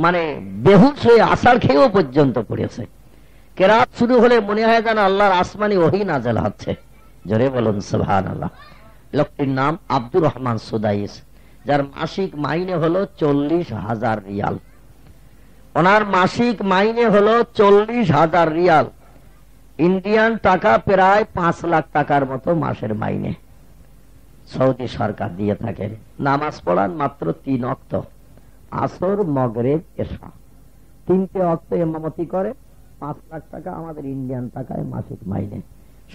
মানে বেহুশ হয়ে আষাঢ় খেয়েও পর্যন্ত পড়েছে। কেরাত শুরু হলে মনে হয় যেন আল্লাহর আসমানি ওহী নাযিল হচ্ছে। জোরে বলুন সুবহানাল্লাহ। লোকটির নাম আব্দুর রহমান সুদাইস, যার মাসিক মাইনে হলো 40,000 রিয়াল। ওনার মাসিক মাইনে হলো 40,000 রিয়াল, ইন্ডিয়ান টাকা প্রায় 5 লাখ টাকার মতো মাসের মাইনে সৌদি সরকার দিয়ে থাকেন। নামাজ পড়ান মাত্র 3 ওয়াক্ত, আসর, মাগরিব, এশা, 3টে ওয়াক্ত ইমামতি করে। 5 লাখ টাকা আমাদের ইন্ডিয়ান টাকায় মাসিক মাইনে।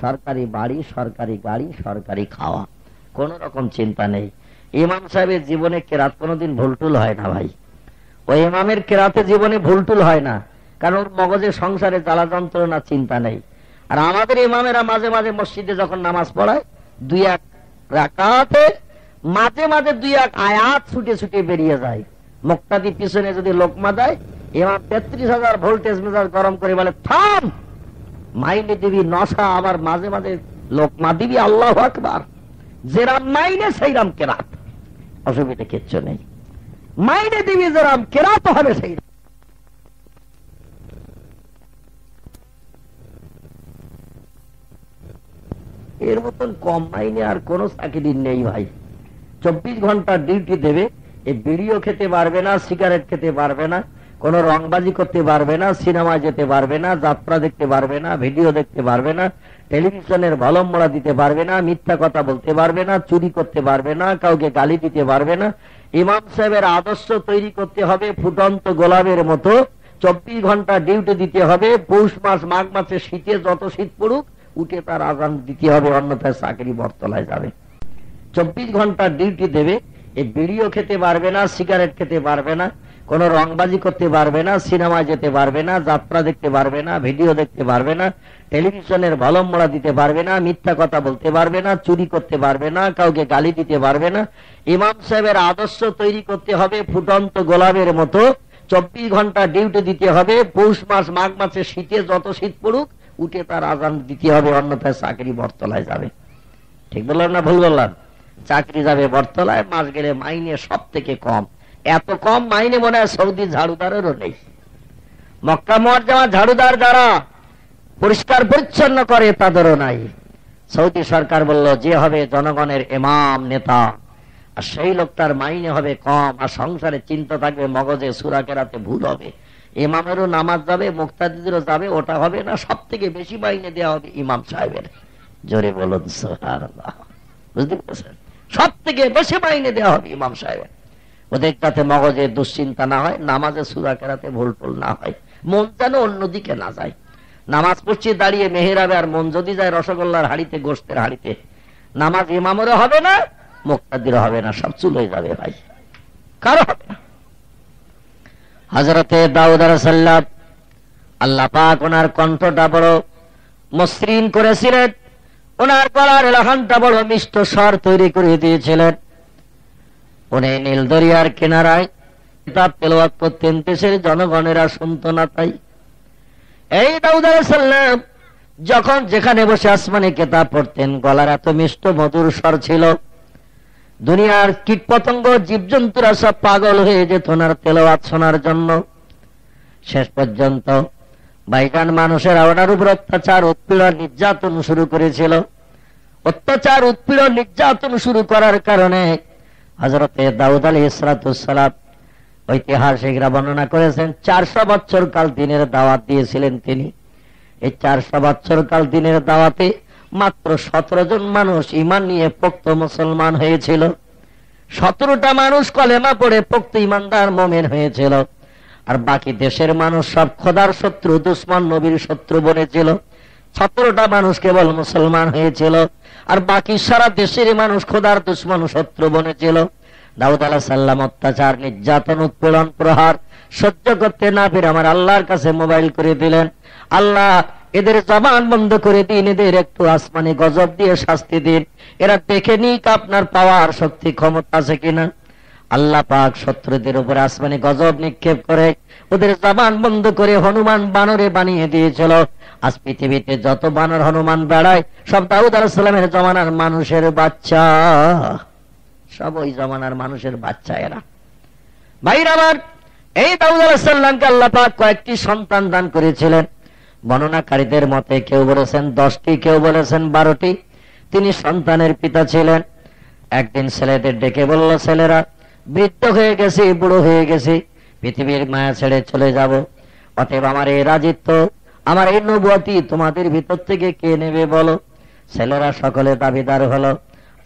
সরকারি বাড়ি, সরকারি গাড়ি, সরকারি খাওয়া, কোন রকম চিন্তা নেই। ইমাম সাহেবের জীবনে কেরাত কোনোদিন ভুলটুল হয় না ভাই। ওই ইমামের কেরাতে জীবনে ভুলটুল হয় না, কারণ ওর মগজে সংসারে জ্বালা যন্ত্রণা চিন্তা নেই। আর আমাদের ইমামেরা মাঝে মাঝে মসজিদে যখন নামাজ পড়ায়, 2-1 রাকাতে মাঝে মাঝে 2-1 আয়াত ছুটে ছুটে বেরিয়ে যায়। মুক্তাদি পিছনে যদি লোকমা দেয়, ইমাম 33,000 ভোল্টেজ মেজাজ গরম করে বলে, থাম, মাইনে দিবি নশা, আবার মাঝে মাঝে লোকমা দিবি, আল্লাহু আকবার। যেরাম মাইনে সেইরাম কেরাত, অসুবিধা কিচ্ছু নেই। মাইনে দিবি যেরাম, কেরাত হবে সেই। এর মতন কম মাইনে আর কোন চাকরি নেই ভাই। 24 ঘন্টা ডিউটি দেবে, এই বিড়িও খেতে পারবে না, সিগারেট খেতে পারবে না, কোন রংবাজি করতে পারবে না, সিনেমা যেতে পারবে না, যাত্রা দেখতে পারবে না, ভিডিও দেখতে পারবে না, টেলিভিশনের ভলম্বরা দিতে পারবে না, মিথ্যা কথা বলতে পারবে না, চুরি করতে পারবে না, কাউকে গালি দিতে পারবে না। ইমাম সাহেবের আদর্শ তৈরি করতে হবে ফুটন্ত গোলাপের মতো। 24 ঘন্টা ডিউটি দিতে হবে। পৌষ মাস, মাঘ মাসে শীতে যত শীত পড়ুক, উঠে তার আজান দিতে হবে, অন্যথায় চাকরি বরতলায় যাবে। 24 ঘন্টা ডিউটি দেবে, এই বিড়িও খেতে পারবে না, সিগারেট খেতে পারবে না, কোন রংবাজি করতে পারবে না, সিনেমায় যেতে পারবে না, যাত্রা দেখতে পারবে না, ভিডিও দেখতে পারবে না, টেলিভিশনের ভলম্বরা দিতে পারবে না, মিথ্যা কথা বলতে পারবে না, চুরি করতে পারবে না, কাউকে গালি দিতে পারবে না। ইমাম সাহেবের আদর্শ তৈরি করতে হবে ফুটন্ত গোলাপের মতো। 24 ঘন্টা ডিউটি দিতে হবে। পৌষ মাস, মাঘ মাসে শীতে যত শীত পড়ুক, উঠে তার আজান দিতে হবে, অন্যথায় চাকরি বরতলায় যাবে। ঠিক বললাম না ভুল বললাম? চাকরি যাবে বরতলায়, মাস গেলে মাইনে সব থেকে কম। এত কম মাইনে মনে হয় সৌদি ঝাড়ুদারেরও নেই। মক্কা মুআজ্জামা ঝাড়ুদার যারা পরিষ্কার পরিচ্ছন্ন করে তাদেরও নাই। সৌদি সরকার বলল, যে হবে জনগণের ইমাম, নেতা, আর সেই লোকটার মাইনে হবে কম, আর সংসারে চিন্তা থাকবে, মগজে সূরা কেরাতে ভুল হবে, ইমামেরও নামাজ যাবে, মুক্তাদিদেরও যাবে, ওটা হবে না। সব থেকে বেশি মাইনে দেওয়া হবে ইমাম সাহেবের। জোরে বলুন সুবহানাল্লাহ। বুঝতে পেরেছেন? সব থেকে বেশি মাইনে দেওয়া হবে ইমাম সাহেবের। ওদের যাতে মগজে দুশ্চিন্তা না হয়, নামাজে সূরা কেরাতে ভুল টুল না হয়, মন যেন অন্যদিকে না যায়। নামাজ পড়ছি দাঁড়িয়ে মেহরাবে, আর মন যদি যায় রসগোল্লার হাড়িতে, গোশতের হাড়িতে, নামাজ ইমামেরও হবে না, মুক্তাদিরও হবে না, সব চুল হয়ে যাবে ভাই, কারো হবে না। হযরতে দাউদ আলাইহিস সালাম আল্লাহ পাক ওনার কণ্ঠটা বড় মসৃণ করেছিলেন, ওনার গলার লাহানটা বড় মিষ্ট স্বর তৈরি করে দিয়েছিলেন। উনি নীল দরিয়ার কিনারায় কিতাব তেলাওয়াত করতেন, দেশের জনগণেরা শুনত না। তাই এই দাউদ আলাইহিস সালাম যখন যেখানে বসে আসমানে কিতাব পড়তেন, গলার এত মিষ্ট মধুর স্বর ছিল, দুনিয়ার কীটপতঙ্গ জীবজন্তুরা সব পাগল হয়ে যেত ওনার তেলাওয়াত শোনার জন্য। শেষ পর্যন্ত বাইগান মানুষের ওনার উপর অত্যাচার উৎপীড়ন নির্যাতন শুরু করেছিল। অত্যাচার উৎপীড়ন নির্যাতন শুরু করার কারণে হযরতে দাউদ আলাইহিস সালাম ঐতিহাসিকরা বর্ণনা করেছেন 400 বছর কাল দিনের দাওয়াত দিয়েছিলেন তিনি। এই 400 বছর কাল দিনের দাওয়াতে মাত্র 17 জন মানুষ ঈমান নিয়ে পোক্ত মুসলমান হয়েছিল। 17টা মানুষ কলেমা পড়ে পোক্ত ঈমানদার মুমিন হয়েছিল। আর বাকি দেশের মানুষ সব খোদার শত্রু, দুশমন, নবীর শত্রু বনেছিল। 17টা মানুষ কেবল মুসলমান হয়েছিল, আর বাকি সারা দেশের মানুষ খোদার দুশমন, শত্রু বনেছিল। দাউদ আলাইহিস সালাম অত্যাচার, নির্যাতন, উৎপীড়ন, প্রহার সহ্য করতে না পেরে আমার আল্লাহর কাছে মোবাইল করে দিলেন, আল্লাহ এদের জবান বন্ধ করে দিন, এদের একটু আসমানি গজব দিয়ে শাস্তি দিন, এরা দেখে নিক আপনার পাওয়ার শক্তি ক্ষমতা আছে কিনা। আল্লাহ পাক শত্রুদের উপরে আসমানি গজব নিক্ষেপ করে ওদের জবান বন্ধ করে হনুমান বানরে বানিয়ে দিয়েছিল। আজ পৃথিবীতে যত বানর হনুমান বেড়ায় সব দাউদ আলাইহিস সালামের জমানার মানুষের বাচ্চা, সব ওই জমানার মানুষের বাচ্চা এরা। ভাইরা আমার, এই দাউদ আলাইহিস সালামকে আল্লাহ পাক কয়েকটি সন্তান দান করেছিলেন। বর্ণনাকারীদের মতে কেউ বলেছেন 10টি, কেউ বলেছেন 12টি। তিনি সন্তানের পিতা ছিলেন। একদিন ছেলেদের ডেকে বলল, ছেলেরা বৃদ্ধ হয়ে গেছি, বুড়ো হয়ে গেছি, পৃথিবীর মায়া ছেড়ে চলে যাব, অতএব আমার এই রাজিত্ব, আমার এই নবুয়তি তোমাদের ভিতর থেকে কে নেবে বলো। ছেলেরা সকলে দাবিদার হলো,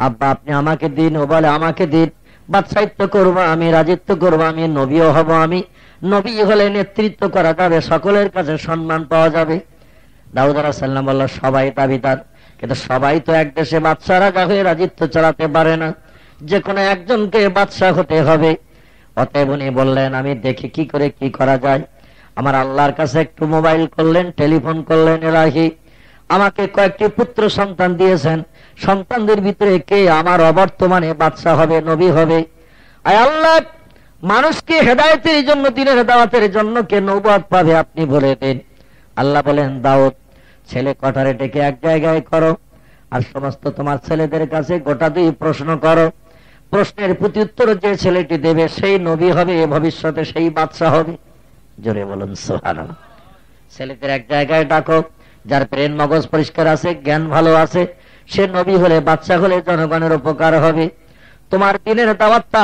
আব্বা আপনি আমাকে দিন। ও বলে, আমাকে দিন, বাদশাহিত্ব করবো আমি, রাজিত্ব করবো আমি, নবীও হব আমি। নবী হলে নেতৃত্ব করা যাবে, সকলের কাছে সম্মান পাওয়া যাবে। দাউদ আলাইহিস সালাম বলল, সবাই দাবিদার, কিন্তু সবাই তো এক দেশে বাদশা রাজা হয়ে রাজিত্ব চালাতে পারে না, যে কোনো একজনকে বাদশা হতে হবে। অতএব উনি বললেন, আমি দেখি কি করে কি করা যায়। আমার আল্লাহর কাছে একটু মোবাইল করলেন, টেলিফোন করলেন, রাহি আমাকে কয়েকটি পুত্র সন্তান দিয়েছেন, সন্তানদের ভিতরে কে আমার অবর্তমানে বাদশা হবে, নবী হবে। আয় আল্লাহ, মানুষকে হেদায়েতের জন্য, দ্বীনের দাওয়াতের জন্য কে নবুয়ত পাবে আপনি বলে দিন। আল্লাহ বলেন, দাউদ ছেলে কটারে ডেকে এক জায়গায় করো, আর সমস্ত তোমার ছেলেদের কাছে গোটা 2 প্রশ্ন করো। প্রশ্নের প্রতি উত্তর যে ছেলেটি দেবে সেই নবী হবে, ভবিষ্যতে সেই বাদশা হবে। জোরে বলুন সুবহানাল্লাহ। ছেলেদের এক জায়গায় ডাকো, যার ব্রেন মগজ পরিষ্কার আছে, জ্ঞান ভালো আছে, সে নবী হলে, বাদশা হলে জনগণের উপকার হবে, তোমার দ্বীনের দাওয়াতটা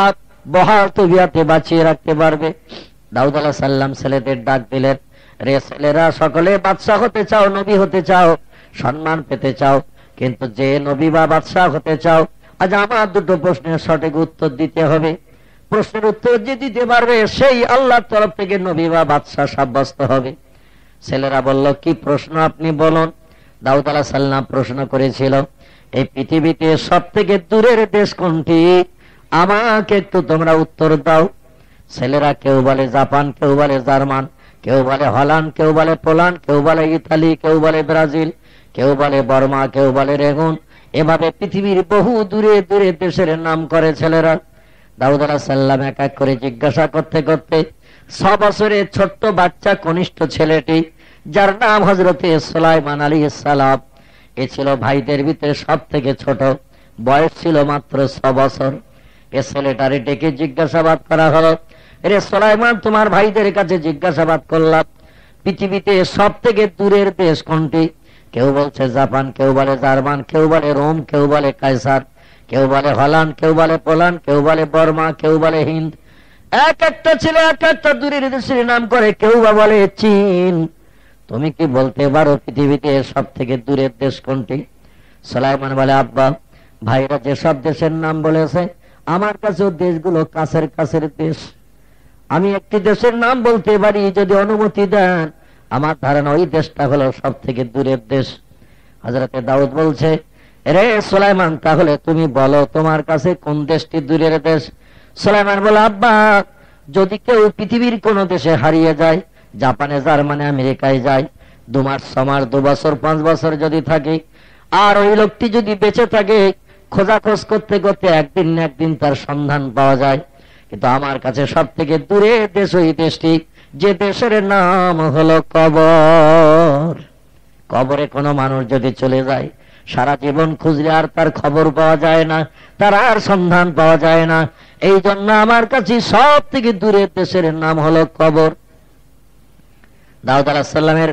বহাল তবিয়াতে বাঁচিয়ে রাখতে পারবে। দাউদ আলাইহিস সালাম ছেলেদের ডাক দিলেন, রে ছেলেরা, সকলে বাদশা হতে চাও, নবী হতে চাও, সম্মান পেতে চাও, কিন্তু যে নবী বা বাদশা হতে চাও, আজ আমার 2টো প্রশ্নের সঠিক উত্তর দিতে হবে। প্রশ্নের উত্তর যে দিতে পারবে সেই আল্লাহর তরফ থেকে নবী বা বাদশা সাব্যস্ত হবে। ছেলেরা বলল, কি প্রশ্ন আপনি বলুন। দাউদ আলাইহিস সালাম প্রশ্ন করেছিল, এই পৃথিবীতে সব থেকে দূরের দেশ কোনটি, আমাকে একটু তোমরা উত্তর দাও। ছেলেরা কেউ বলে জাপান, কেউ বলে জার্মান, কেউ বলে হল্যান্ড, কেউ বলে পোল্যান্ড, কেউ বলে ইতালি, কেউ বলে ব্রাজিল, কেউ বলে বর্মা, কেউ বলে রেগুন। এভাবে পৃথিবীর বহু দূরে দূরে দেশের নাম করে ছেলেরা। দাউদ আলাইহিস সালাম এক এক করে জিজ্ঞাসা করতে করতে 6 বছরের ছোট্ট বাচ্চা কনিষ্ঠ ছেলেটি, যার নাম হযরতে সুলাইমান আলাইহিস সালাম, এ ছিল ভাইদের ভিতরে সব থেকে ছোট, বয়স ছিল মাত্র 6 বছর। এ ছেলেটারে ডেকে জিজ্ঞাসাবাদ করা হলো, রে সুলাইমান, তোমার ভাইদের কাছে জিজ্ঞাসাবাদ করলাম, পৃথিবীতে সব থেকে দূরের দেশ কোনটি? কেউ বলছে জাপান, কেউ বলে জার্মান, কেউ বলে রোম, কেউ বলে কায়সার, কেউ বলে হল্যান্ড, কেউ বলে পোল্যান্ড, কেউ বলে বর্মা, কেউ বলে হিন্দ। এক একটা ছেলে এক একটা দূরের দেশের নাম করে, কেউ বা বলে চীন। তুমি কি বলতে পারো পৃথিবীতে সব থেকে দূরের দেশ কোনটি? সুলাইমান বলে, আব্বা ভাইরা যেসব দেশের নাম বলেছে, আমার কাছেও দেশগুলো কাছের কাছের দেশ। আমি একটি দেশের নাম বলতে পারি, যদি অনুমতি দেন। আমার ধারণা ওই দেশটা হলো সব থেকে দূরের দেশ। হযরতে দাউদ বলছে, রে সুলাইমান, তাহলে তুমি বলো তোমার কাছে কোন দেশটি দূরের দেশ? সুলাইমান বলে, আব্বা যদি কেউ পৃথিবীর কোন দেশে হারিয়ে যায়, জাপানে, জার্মানি, আমেরিকায় যায়, 2 মাস 6 মাস 2 বছর 5 বছর যদি থাকে, আর ওই লোকটি যদি বেঁচে থাকে, খোঁজাখোঁজ করতে করতে একদিন না একদিন তার সন্ধান পাওয়া যায়। কিন্তু আমার কাছে সব থেকে দূরে দেশ ওই দেশটি, যে দেশের নাম হলো কবর। কবরে কোনো মানুষ যদি চলে যায়, সারা জীবন খুঁজলে আর তার খবর পাওয়া যায় না, তার আর সন্ধান পাওয়া যায় না। এই জন্য আমার কাছে সব থেকে দূরের দেশের নাম হলো কবর। দাউদ আলাইহিস সালামের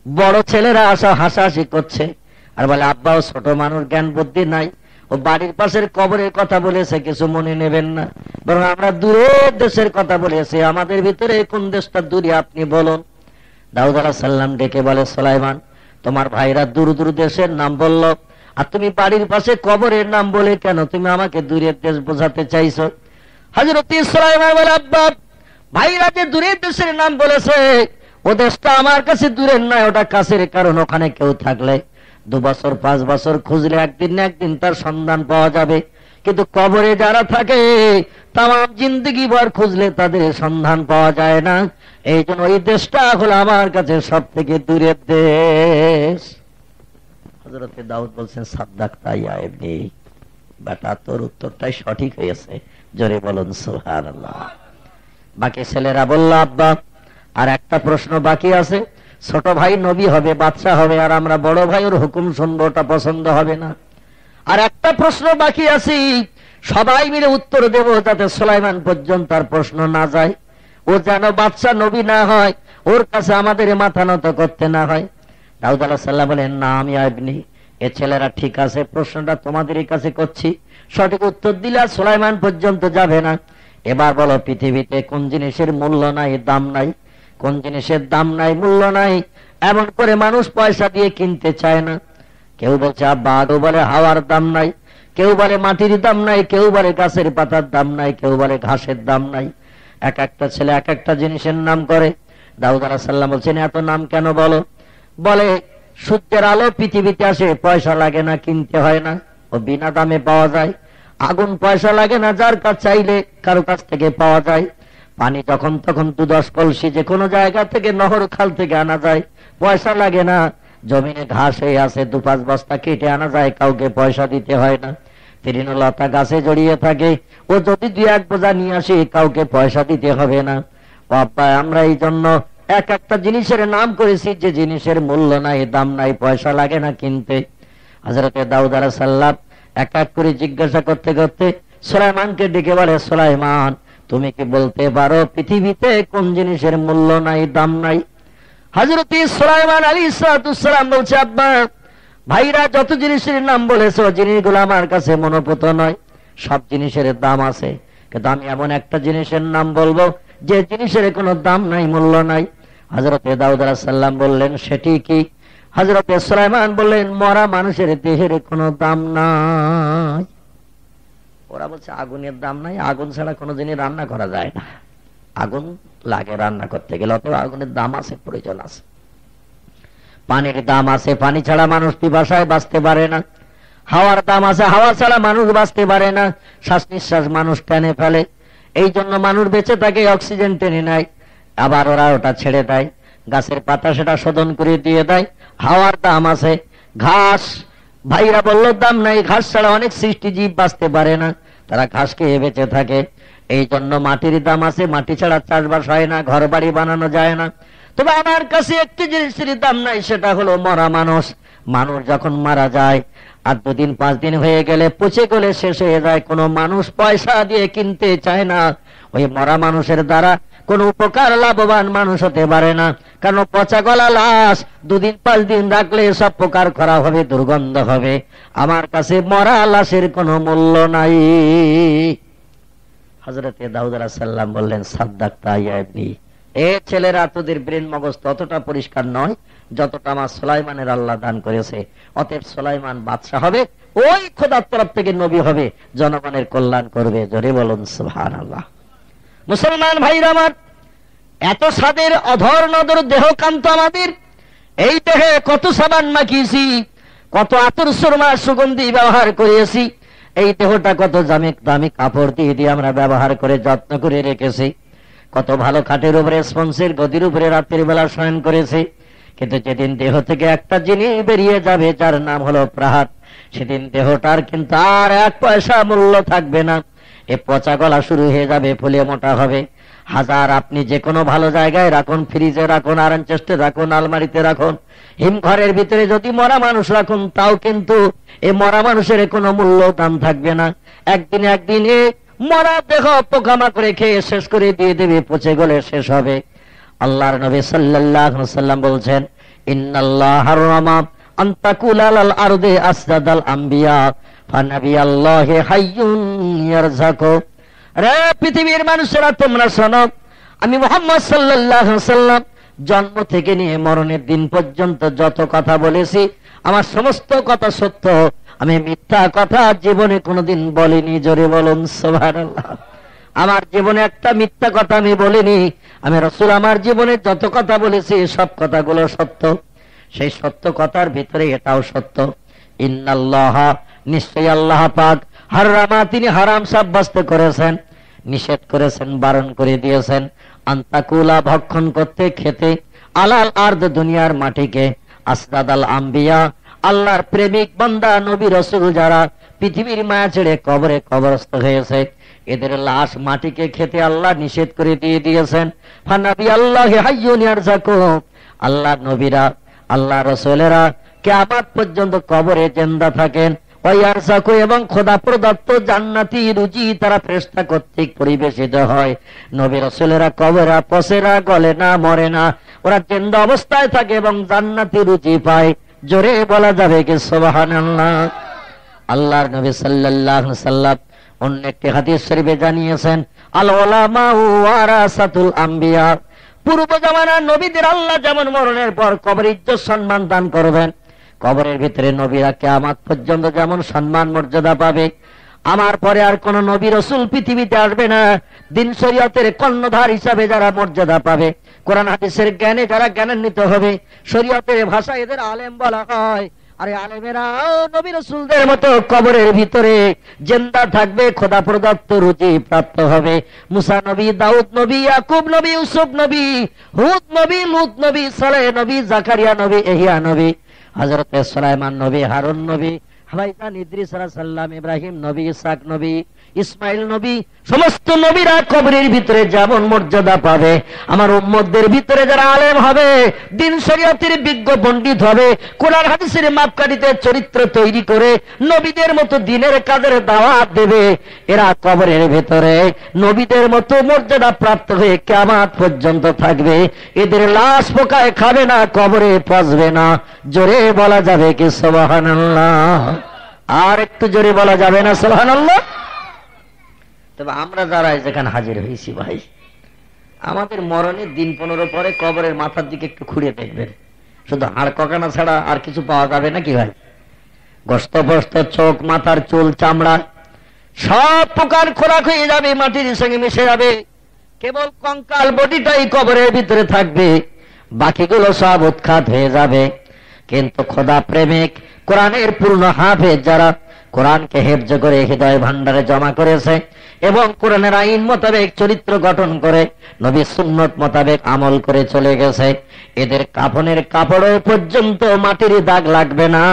বড় ছেলেরা আসা হাসাহাসি করছে আর বলে, আব্বাও ছোট মানুষ, জ্ঞান বুদ্ধি নাই, ও বাড়ির পাশের কবরের কথা বলেছে, কিছু মনে নেবেন না, বরং আমরা দূরের দেশের কথা বলেছি, আমাদের ভিতরে কোন দেশটা দূরে আপনি বলুন। দাউদ আলাইহিস সালাম ডেকে বলে, সুলাইমান, তোমার ভাইরা দূর দূর দেশের নাম বলল, আর তুমি বাড়ির পাশে কবরের নাম বলে কেন তুমি আমাকে দূরের দেশ বোঝাতে চাইছো? হযরত সুলাইমান বলে, আব্বা, ভাইরা যে দূরের দেশের নাম বলেছে, ও দেশটা আমার কাছে দূরের নয়, ওটা কাছের, কারণ ওখানে কেউ থাকলে 2 বছর 5 বছর খুঁজলে একদিন না একদিন তার সন্ধান পাওয়া যাবে। কিন্তু কবরে যারা থাকে, তাম জিন্দগি ভর খুঁজলে তাদের সন্ধান পাওয়া যায় না। এই জন্য ওই দেশটা হলো আমার কাছে সব থেকে দূরের দেশ। হযরত দাউদ বলছেন, সাদ্দাকতা ইয়া ইবনি, বেটা তোর উত্তরটাই সঠিক হয়েছে, জোরে বলুন সুবহানাল্লাহ। বাকি ছেলেরা বলল, আব্বা আর একটা প্রশ্ন বাকি আছে, ছোট ভাই নবী হবে, বাদশা হবে, আর আমরা বড় ভাই ওর হুকুম শুনবো, ওটা পছন্দ হবে না। আর একটা প্রশ্ন বাকি আছে, সবাই মিলে উত্তর দেব, যাতে সুলাইমান পর্যন্ত তার প্রশ্ন না যায়, ও যেন বাদশা নবী না হয়, ওর কাছে আমাদের মাথা নত করতে না হয়। দাউদ আলাইহিস সালাম বলেন, না আমি ইবনি, এ ছেলেরা ঠিক আছে, প্রশ্নটা তোমাদেরই কাছে করছি, সঠিক উত্তর দিলে আর সুলাইমান পর্যন্ত যাবে না। এবার বলো, পৃথিবীতে কোন জিনিসের মূল্য নাই, দাম নাই? কোন জিনিসের দাম নাই, মূল্য নাই, এমন করে মানুষ পয়সা দিয়ে কিনতে চায় না? কেউ বলছে আব্বা, কেউ বলে হাওয়ার দাম নাই, কেউ বলে মাটির দাম নাই, কেউ বলে গাছের পাতার দাম নাই, কেউ বলে ঘাসের দাম নাই। এক একটা ছেলে এক একটা জিনিসের নাম করে। দাউদ আলাইহিস সালাম বলছেন, এত নাম কেন বলো? বলে, সূর্যের আলো পৃথিবীতে আসে, পয়সা লাগে না, কিনতে হয় না, ও বিনা দামে পাওয়া যায়। আগুন পয়সা লাগে না, যার কাছ চাইলে কারো কাছ থেকে পাওয়া যায়। পানি যখন তখন 2-10 কলসি যে কোনো জায়গা থেকে, নহর খাল থেকে আনা যায়, পয়সা লাগে না। জমিনে ঘাস হয়ে আছে, 2-5 বস্তা কেটে আনা যায়, কাউকে পয়সা দিতে হয় না। তৃণলতা গাছে জড়িয়ে থাকে, ও যদি 2-1 বোঝা নিয়ে আসে, কাউকে পয়সা দিতে হবে না। বাবা, আমরা এই জন্য এক একটা জিনিসের নাম করেছি, যে জিনিসের মূল্য নাই, দাম নাই, পয়সা লাগে না কিনতে। হযরত দাউদ আলাইহিস সালাম এক এক করে জিজ্ঞাসা করতে করতে সুলাইমানকে ডেকে বলে, সুলাইমান, তুমি কি বলতে পারো পৃথিবীতে কোন জিনিসের মূল্য নাই, দাম নাই? হযরত সুলাইমান আলাইহিস সালাম বলছে, আব্বা, ভাইরা যত জিনিসের নাম বলেছে, জিনিসগুলো আমার কাছে মনোপুত নয়, সব জিনিসের দাম আছে, কিন্তু আমি এমন একটা জিনিসের নাম বলবো যে জিনিসের কোনো দাম নাই, মূল্য নাই। হযরত দাউদ আলাইহিস সালাম বললেন, সেটি কি? হযরত সুলাইমান বললেন, মরা মানুষের দেহের কোনো দাম নাই। ওরা বলছে আগুনের দাম নাই, আগুন ছাড়া কোনো জিনিস রান্না করা যায় না, আগুন লাগে রান্না করতে গেলে, অথবা আগুনের দাম আছে, প্রয়োজন আছে। পানির দাম আছে, পানি ছাড়া মানুষ পিপাসায় বাঁচতে পারে না। হাওয়ার দাম আছে, হাওয়া ছাড়া মানুষ বাঁচতে পারে না, শ্বাস নিঃশ্বাস মানুষ টেনে ফেলে, এই জন্য মানুষ বেঁচে থাকে, অক্সিজেন টেনে নেয়, আবার ওরা ওটা ছেড়ে দেয়, গাছের পাতা সেটা শোধন করে দিয়ে দেয়। হাওয়ার দাম আছে। ঘাস, ভাইরা বলল দাম নাই, ঘাস ছাড়া অনেক সৃষ্টিজীব বাঁচতে পারে না, তারা ঘাস খেয়ে বেঁচে থাকে। এই জন্য মাটির দাম আছে, মাটি ছাড়া চাষবাস হয় না, ঘর বাড়ি বানানো যায় না। তবে আমার কাছে একটি জিনিসের দাম নাই, সেটা হলো মরা মানুষ। মানুষ যখন মারা যায় আর 2 দিন 5 দিন হয়ে গেলে পচে গলে শেষ হয়ে যায়, কোনো মানুষ পয়সা দিয়ে কিনতে চায় না। ওই মরা মানুষের দ্বারা কোন উপকার লাভবান মানুষ হতে পারে না, কারণ পচা গলা লাশ 2 দিন 5 দিন রাখলে সব প্রকার খারাপ হবে, দুর্গন্ধ হবে। আমার কাছে মরা লাশের কোনো মূল্য নাই। হযরত দাউদ আলাইহিস সালাম বললেন, সাদ্দাকতা ইয়া ইবনি, এ ছেলেরা, তোদের ব্রেন মগজ ততটা পরিষ্কার নয় যতটা আমার সুলাইমানের আল্লাহ দান করেছে। অতএব সুলাইমান বাদশা হবে, ওই খোদার তরফ থেকে নবী হবে, জনগণের কল্যাণ করবে। জোরে বলুন সুবহানাল্লাহ। মুসলমান ভাইরা আমার, এত সাদের অধর নদর দেহ কান্ত আমাদের, এই দেহে কত সাবান মাখিয়েছি, কত আতর সুরমা সুগন্ধি ব্যবহার করিয়েছি, এই দেহটা কত দামি দামি কাপড় দিয়ে আমরা ব্যবহার করে যত্ন করে রেখেছি। কত ভালো খাটের উপরে স্পঞ্জের গদির উপরে রাতের বেলা শয়ন করেছে, কিন্তু যেদিন দেহ থেকে একটা জিনিস বেরিয়ে যাবে যার নাম হলো প্রাণ, সেদিন দেহটার কিন্তু আর 1 পয়সা মূল্য থাকবে না। এ পচা গলা শুরু হয়ে যাবে, ফুলে মোটা হবে। হাজার আপনি যে কোনো ভালো জায়গায় রাখুন, ফ্রিজে রাখুন, আয়রন চেস্টে রাখুন, আলমারিতে রাখুন, হিমঘরের ভিতরে যদি মরা মানুষ রাখুন, তাও কিন্তু এই মরা মানুষের কোনো মূল্য দাম থাকবে না। একদিন মরা দেহ পোকামাকড়ে খেয়ে শেষ করে দিয়ে দেবে, পচে গলে শেষ হবে। আল্লাহর নবী সাল্লাল্লাহু আলাইহি ওয়াসাল্লাম বলছেন, ইন্নাল্লাহ হারামা আন তাকুলা আলাল আরদি আসদাদাল আম্বিয়া ফানাবিয়াল্লাহি হাইয়ুন ইয়ারযাকু। রে পৃথিবীর মানুষেরা, তোমরা শোনো, আমি মুহাম্মদ সাল্লাল্লাহু আলাইহি ওয়াসাল্লাম জন্ম থেকে নিয়ে মরণের দিন পর্যন্ত যত কথা বলেছি, আমার সমস্ত কথা সত্য। আমি মিথ্যা কথা জীবনে কোনোদিন বলিনি। জোরে বলুন সুবহানাল্লাহ। আমার জীবনে একটা মিথ্যা কথা আমি বলিনি। আমি রাসূল আমার জীবনে যত কথা বলেছি সব কথাগুলো সত্য। সেই সত্য কথার ভিতরে এটাও সত্য। ইন্নাল্লাহ, নিশ্চয়ই আল্লাহ পাক, হারামা, তিনি হারাম সাব্যস্ত করেছেন, নিষেধ করেছেন, বারণ করে দিয়েছেন, আন্তাকুলা, ভক্ষণ করতে, খেতে, আলাল আরদ, দুনিয়ার মাটিকে, আসদাদাল আম্বিয়া, আল্লাহর প্রেমিক বান্দা নবী রাসূল যারা পৃথিবীর মায়া ছেড়ে কবরে কবরস্থ হয়েছে, এদের লাশ মাটিকে খেতে আল্লাহ নিষেধ করে দিয়ে দিয়েছেন। ফানাবিয়াল্লাহি হাইয়ুন ইয়ারযাকু, আল্লাহর নবীরা, আল্লাহ রাসূলেরা কিয়ামত পর্যন্ত কবরে জিন্দা থাকেন। ওয়ারযাকু, এবং খোদা প্রদত্ত জান্নাতি রুজি তারা ফেরেশতা কর্তৃক পরিবেশিত হয়। নবী রাসূলেরা কবরে পচে না, গলে না, মরে না, ওরা জিন্দা অবস্থায় থাকে এবং জান্নাতি রুজি পায়। জোরে বলা যাবে কি সুবহানাল্লাহ। আল্লাহর নবী সাল্লাল্লাহু আলাইহি ওয়াসাল্লাম অন্য একটি হাদিস শরীফে জানিয়েছেন, আল উলামা ওয়ারাসাতুল আম্বিয়া, পূর্ব জামানার নবীদের আল্লাহ যেমন মরণের পর কবরে ইজ্জত সম্মান দান করবেন, কবরের ভিতরে নবীরা কিয়ামত পর্যন্ত যেমন সম্মান মর্যাদা পাবে, আমার পরে আর কোন নবী রাসূল পৃথিবীতে আসবে না। দিন শরীয়তের কর্ণধার হিসাবে যারা মর্যাদা পাবে, কোরআন হাদিসের জ্ঞানে যারা জ্ঞানান্বিত হবে, শরীয়তের ভাষা এদের আলেম বলা হয়। আরে আলেমেরা নবী রাসূলদের মতো কবরের ভিতরে জিন্দা থাকবে, খোদা প্রদত্ত রুজি প্রাপ্ত হবে। মুসা নবী, দাউদ নবী, ইয়াকুব নবী, ইউসুফ নবী, হুদ নবী, লূত নবী, সালেহ নবী, জাকারিয়া নবী, ইহয়া নবী, হযরত সুলাইমান নবী, হারুন নবী, হাইজান ইদ্রিস আলাইহিস সালাম, ইব্রাহিম নবী, ইসহাক নবী, ইসমাইল নবী, সমস্ত নবীরা কবরের ভিতরে যেমন মর্যাদা পাবে, আমার উম্মতদের ভিতরে যারা আলেম হবে, দিন শরীয়তের বিজ্ঞ পণ্ডিত হবে, কোরআন হাদিসের মাপকাঠিতে চরিত্র তৈরি করে নবীদের মতো দিনের কাজের দাওয়াত দেবে, এরা কবরের ভিতরে নবীদের মতো মর্যাদা প্রাপ্ত হয়ে কিয়ামত পর্যন্ত থাকবে। এদের লাশ পোকায় খাবে না, কবরে পচবে না। জোরে বলা যাবে কি সুবহানাল্লাহ? আর একটু জোরে বলা যাবে না সুবহানাল্লাহ? তবে আমরা যারা যেখানে হাজির হয়েছি ভাই, আমাদের মরণের দিন 15 পরে কবরের মাথার দিকে একটু খুঁড়ে দেখবেন, শুধু হাড় ককানা ছাড়া আর কিছু পাওয়া যাবে নাকি ভাই? গোশত ফোস্ত, চোখ, মাথার চুল, চামড়া সব পোকার খোরাক হয়ে যাবে, মাটির সঙ্গে মিশে যাবে। কেবল কঙ্কাল বডিটাই কবরের ভিতরে থাকবে, বাকিগুলো সব উৎখাত হয়ে যাবে। কিন্তু খোদা প্রেমিক, কোরআনের পূর্ণ হাফেজ যারা কোরআনকে হেফজ করে হৃদয় ভান্ডারে জমা করেছে এবং কোরআনের আইন মোতাবেক চরিত্র গঠন করে নবী সুন্নত মোতাবেক আমল করে চলে গেছে, এদের কাফনের কাপড়ে পর্যন্ত মাটির দাগ লাগবে না।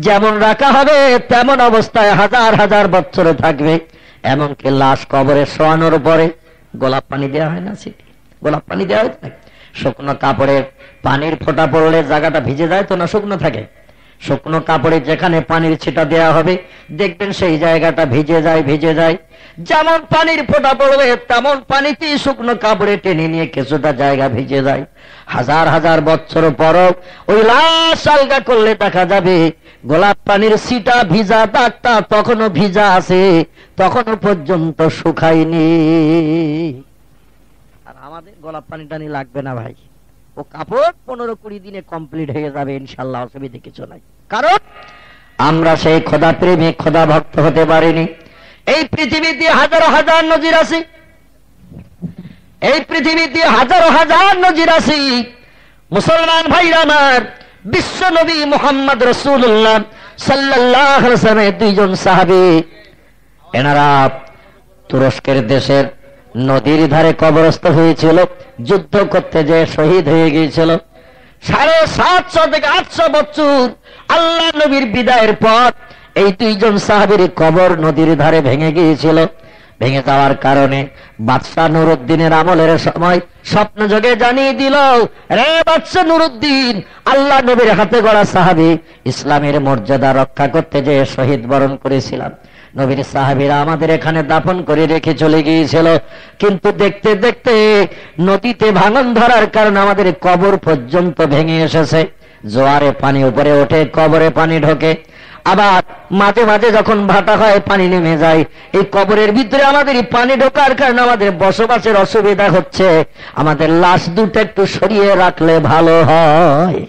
যেমন রাখা হবে তেমন অবস্থায় হাজার হাজার বছর থাকবে। এমনকি লাশ কবরে শোয়ানোর পরে গোলাপ পানি দেওয়া হয় না, সেটি গোলাপ পানি দেওয়া হয় না, শুকনো কাপড়ে পানির ফোঁটা পড়লে জায়গাটা ভিজে যায় তো না, শুকনো থাকে। শুকনো কাপড়ে যেখানে পানির ছিটা দেওয়া হবে দেখবেন সেই জায়গাটা ভিজে যায়। যেমন পানির ফোঁটা পড়বে তেমন পানিতে শুকনো কাপড়ে টেনে নিয়ে কিছুটা জায়গা ভিজে যায়। হাজার হাজার বছর পরও ওই লাশ আলগা করলে দেখা যাবে গোলাপ পানির ছিটা ভিজা দাগটা তখনও ভিজা আছে, তখনও পর্যন্ত শুকায়নি। আর আমাদের গোলাপ পানি টানি লাগবে না ভাই, ও কাপড় 15-20 দিনে কমপ্লিট হয়ে যাবে ইনশাআল্লাহ, অসুবিধা কিছু নাই। কারণ আমরা সেই খোদা প্রেমিক, খোদা ভক্ত হতে পারিনি। এই পৃথিবীতে হাজার হাজার নজির আছে, এই পৃথিবীতে হাজার হাজার নজির আছে। মুসলমান ভাইরা আমার, বিশ্ব নবী মুহাম্মদ রাসূলুল্লাহ সাল্লাল্লাহু আলাইহি ওয়াসাল্লামের 2 জন সাহাবী, এনারা তুরস্কের দেশের নদীর ধারে কবরস্থ হয়েছিল, যুদ্ধ করতে যে শহীদ হয়ে গিয়েছিল। 750 থেকে 800 বছর আল্লাহ নবীর বিদায়ের পর এই দুইজন সাহাবীর কবর নদীর ধারে ভেঙে গিয়েছিল। ভেঙে যাওয়ার কারণে বাদশাহ নুরউদ্দিনের আমলের সময় স্বপ্ন যোগে জানিয়ে দিল, রে বাদশাহ নুরউদ্দিন, আল্লাহ নবীর হাতে গড়া সাহাবী ইসলামের মর্যাদা রক্ষা করতে যে শহীদ বরণ করেছিলাম, নবীর সাহাবীরা আমাদের এখানে দাফন করে রেখে চলে গিয়েছিল। কিন্তু দেখতে দেখতে নদীতে ভাঙন ধরার কারণে আমাদের কবর পর্যন্ত ভেঙে এসেছে। জোয়ারে পানি উপরে ওঠে, কবরে পানি ঢোকে, আবার মাঝে মাঝে যখন ভাটা হয় পানি নেমে যায়। এই কবরের ভিতরে আমাদের পানি ঢোকার কারণে আমাদের বসবাসের অসুবিধা হচ্ছে। আমাদের লাশ দুটো একটু সরিয়ে রাখলে ভালো হয়।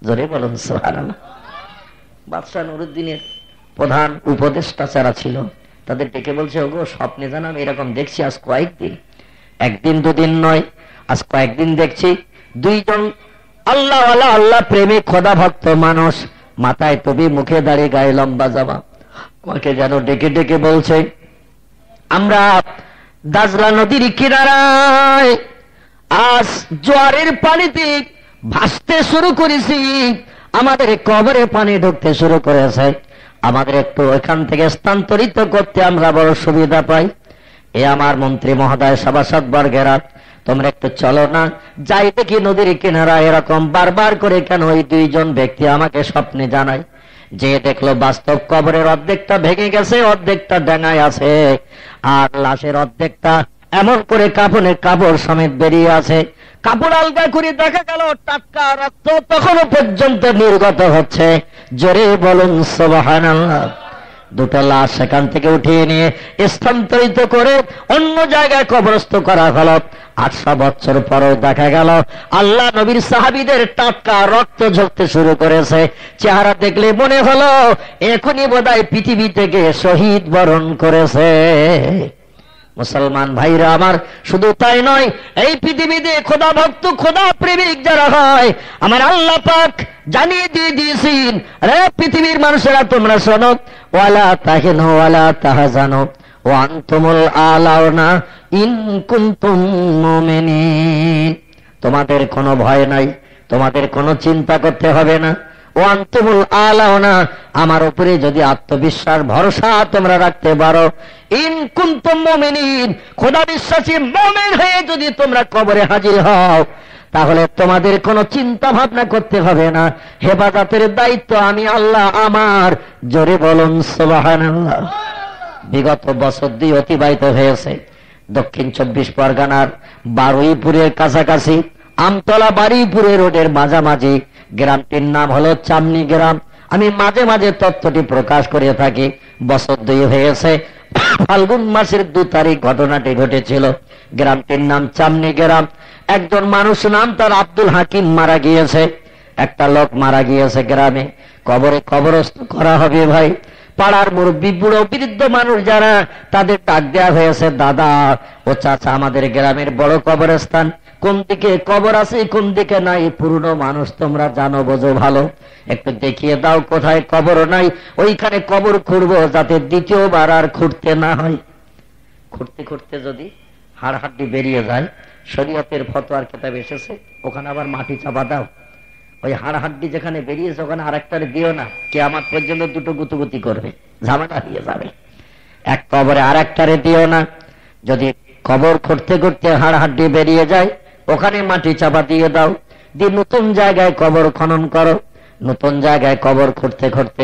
জোরে বলুন সুবহানাল্লাহ। বাদশাহ নুরউদ্দিনের প্রধান উপদেষ্টা যারা ছিল তাদের ডেকে বলছে, ওগো, স্বপ্নে জানাম এরকম দেখছি আজ কয়েকদিন, একদিন দুদিন নয়, আজ কয়েকদিন দেখছি দুইজন আল্লাহওয়ালা, আল্লাহ প্রেমিক, খোদা ভক্ত মানুষ, মাথায় টুপি, মুখে দাড়ি, গায়ে লম্বা জামা, আমাকে যেন ডেকে ডেকে বলছে, আমরা দাজলা নদীর কিনারায় আজ জোয়ারের পানিতে ভাসতে শুরু করেছি, আমাদের কবরে পানি ঢুকতে শুরু করেছে, আমাদের একটু এখান থেকে স্থানান্তরিত করতে আমরা বড় সুবিধা পাই। এ আমার মন্ত্রী মহোদয়, সভাসদ বর্গেরা, তোমরা একটু চলো না, যাই দেখি নদীর কিনারা এরকম বারবার করে কেন ওই দুইজন ব্যক্তি আমাকে স্বপ্নে জানায়। যে দেখলো বাস্তব কবরের অর্ধেকটা ভেঙে গেছে, অর্ধেকটা ডাঙায় আছে, আর লাশের অর্ধেকটা এমন করে কাপড়ের কাপড় সমেত বেরিয়ে আছে। কাপড় আলগা করে দেখা গেল টাটকা রক্ত তখনো পর্যন্ত নির্গত হচ্ছে। জোরে বলুন সুবহানাল্লাহ। দুটো লাশ সেখান থেকে উঠিয়ে নিয়ে স্থানান্তরিত করে অন্য জায়গায় কবরস্থ করা হলো। 800 বছর পরেও দেখা গেল আল্লাহ নবীর সাহাবীদের টাটকা রক্ত ঝরতে শুরু করেছে। চেহারা দেখলে মনে হলো এখনই বোধহয় পৃথিবী থেকে শহীদ বরণ করেছে। মুসলমান ভাইরা আমার, শুধু তাই নয়, এই পৃথিবীতে খোদা ভক্ত, খোদা প্রেমিক যারা হয়, আমার আল্লাহ পাক জানিয়ে দিয়ে দিয়েছেন, রে পৃথিবীর মানুষেরা তোমরা শোনো, ওয়ালা তাহিনু ওয়ালা তাহজানু ওয়া আনতুমুল আলাউনা ইন কুনতুম মুমিনিন। তোমাদের কোনো ভয় নাই, তোমাদের কোনো চিন্তা করতে হবে না। ও আনতুমুল আলাউনা, আমার উপরে যদি আত্মবিশ্বাস ভরসা তোমরা রাখতে পারো, ইন কুনতুম মুমিনিন, খোদা বিশ্বাসী মুমিন হয়ে যদি তোমরা কবরে হাজির হও, তাহলে তোমাদের কোনো চিন্তা ভাবনা করতে হবে না। হেফাজতের দায়িত্ব আমি আল্লাহ আমার। জোরে বলুন সুবহানাল্লাহ। বিগত বছর 2 অতিবাহিত হয়েছে। দক্ষিণ 24 পরগনার বারুইপুরের কাছাকাছি আমতলা বারুইপুরে রোডের মাঝামাঝি গ্রামটির নাম হলো চামনি গ্রাম। আমি মাঝে মাঝে তথ্যটি প্রকাশ করে থাকি। বছর 2 হয়েছে, ফাল্গুন মাসের 2 তারিখ ঘটনাটি ঘটেছিল। গ্রামটির নাম চামনি গ্রাম। একজন মানুষ নাম তার আব্দুল হাকিম মারা গিয়েছে। একটা লোক মারা গিয়েছে গ্রামে, কবরে কবরস্থ করা হবে ভাই। পাড়ার মুরব্বী, বুড়ো বৃদ্ধ মানুষ যারা, তাদের ডাক দেওয়া হয়েছে, দাদা ও চাচা, আমাদের গ্রামের বড় কবরস্থান, কোন দিকে কবর আছে কোন দিকে নাই, পুরনো মানুষ তোমরা জানো বোঝো ভালো, একটু দেখিয়ে দাও কোথায় কবর নাই, ওইখানে কবর খুঁড়বো, যাতে দ্বিতীয়বার আর খুঁড়তে না হয়। খুঁড়তে খুঁড়তে যদি হাড় হাড্ডি বেরিয়ে যায়, শরীয়তের ফতোয়ার কিতাব এসেছে, ওখানে আবার মাটি চাপা দাও। ওই হাড় হাড্ডি যেখানে বেরিয়েছে ওখানে আরেকটারে দিও না, কিয়ামত পর্যন্ত দুটো গুতুগুতি করবে, ঝামেলা হয়ে যাবে। এক কবরে আরেকটারে দিও না। যদি কবর খুঁড়তে খুঁড়তে হাড় হাড্ডি বেরিয়ে যায়, ওখানে মাটি চাপা দিয়ে দাও, দিয়ে নতুন জায়গায় কবর খনন করো। নতুন জায়গায় কবর খুঁড়তে খুঁড়তে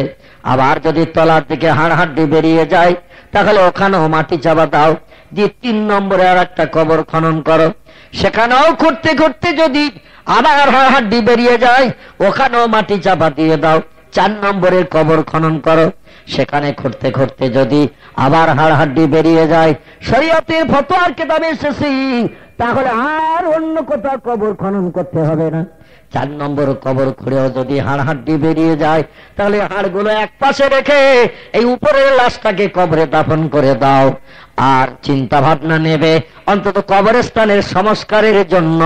আবার যদি তলার দিকে হাড় হাড্ডি বেরিয়ে যায়, তাহলে ওখানেও মাটি চাপা দাও, দিয়ে 3 নম্বরে আর একটা কবর খনন করো। সেখানেও খুঁড়তে খুঁড়তে যদি আবার হাড় হাড্ডি বেরিয়ে যায়, ওখানেও মাটি চাপা দিয়ে দাও। 4 নম্বরের কবর খনন করো। সেখানে খুঁড়তে খুঁড়তে যদি আবার হাড় হাড্ডি বেরিয়ে যায়, শরীয়তের ফতোয়ার কিতাবে এসেছে, তাহলে আর অন্য কোথাও কবর খনন করতে হবে না। 4 নম্বর কবর খুঁড়েও যদি হাড় হাড্ডি বেরিয়ে যায়, তাহলে হাড়গুলো এক পাশে রেখে এই উপরের লাশটাকে কবরে দাফন করে দাও। আর চিন্তা ভাবনা নেবে অন্তত কবরস্থানের সংস্কারের জন্য,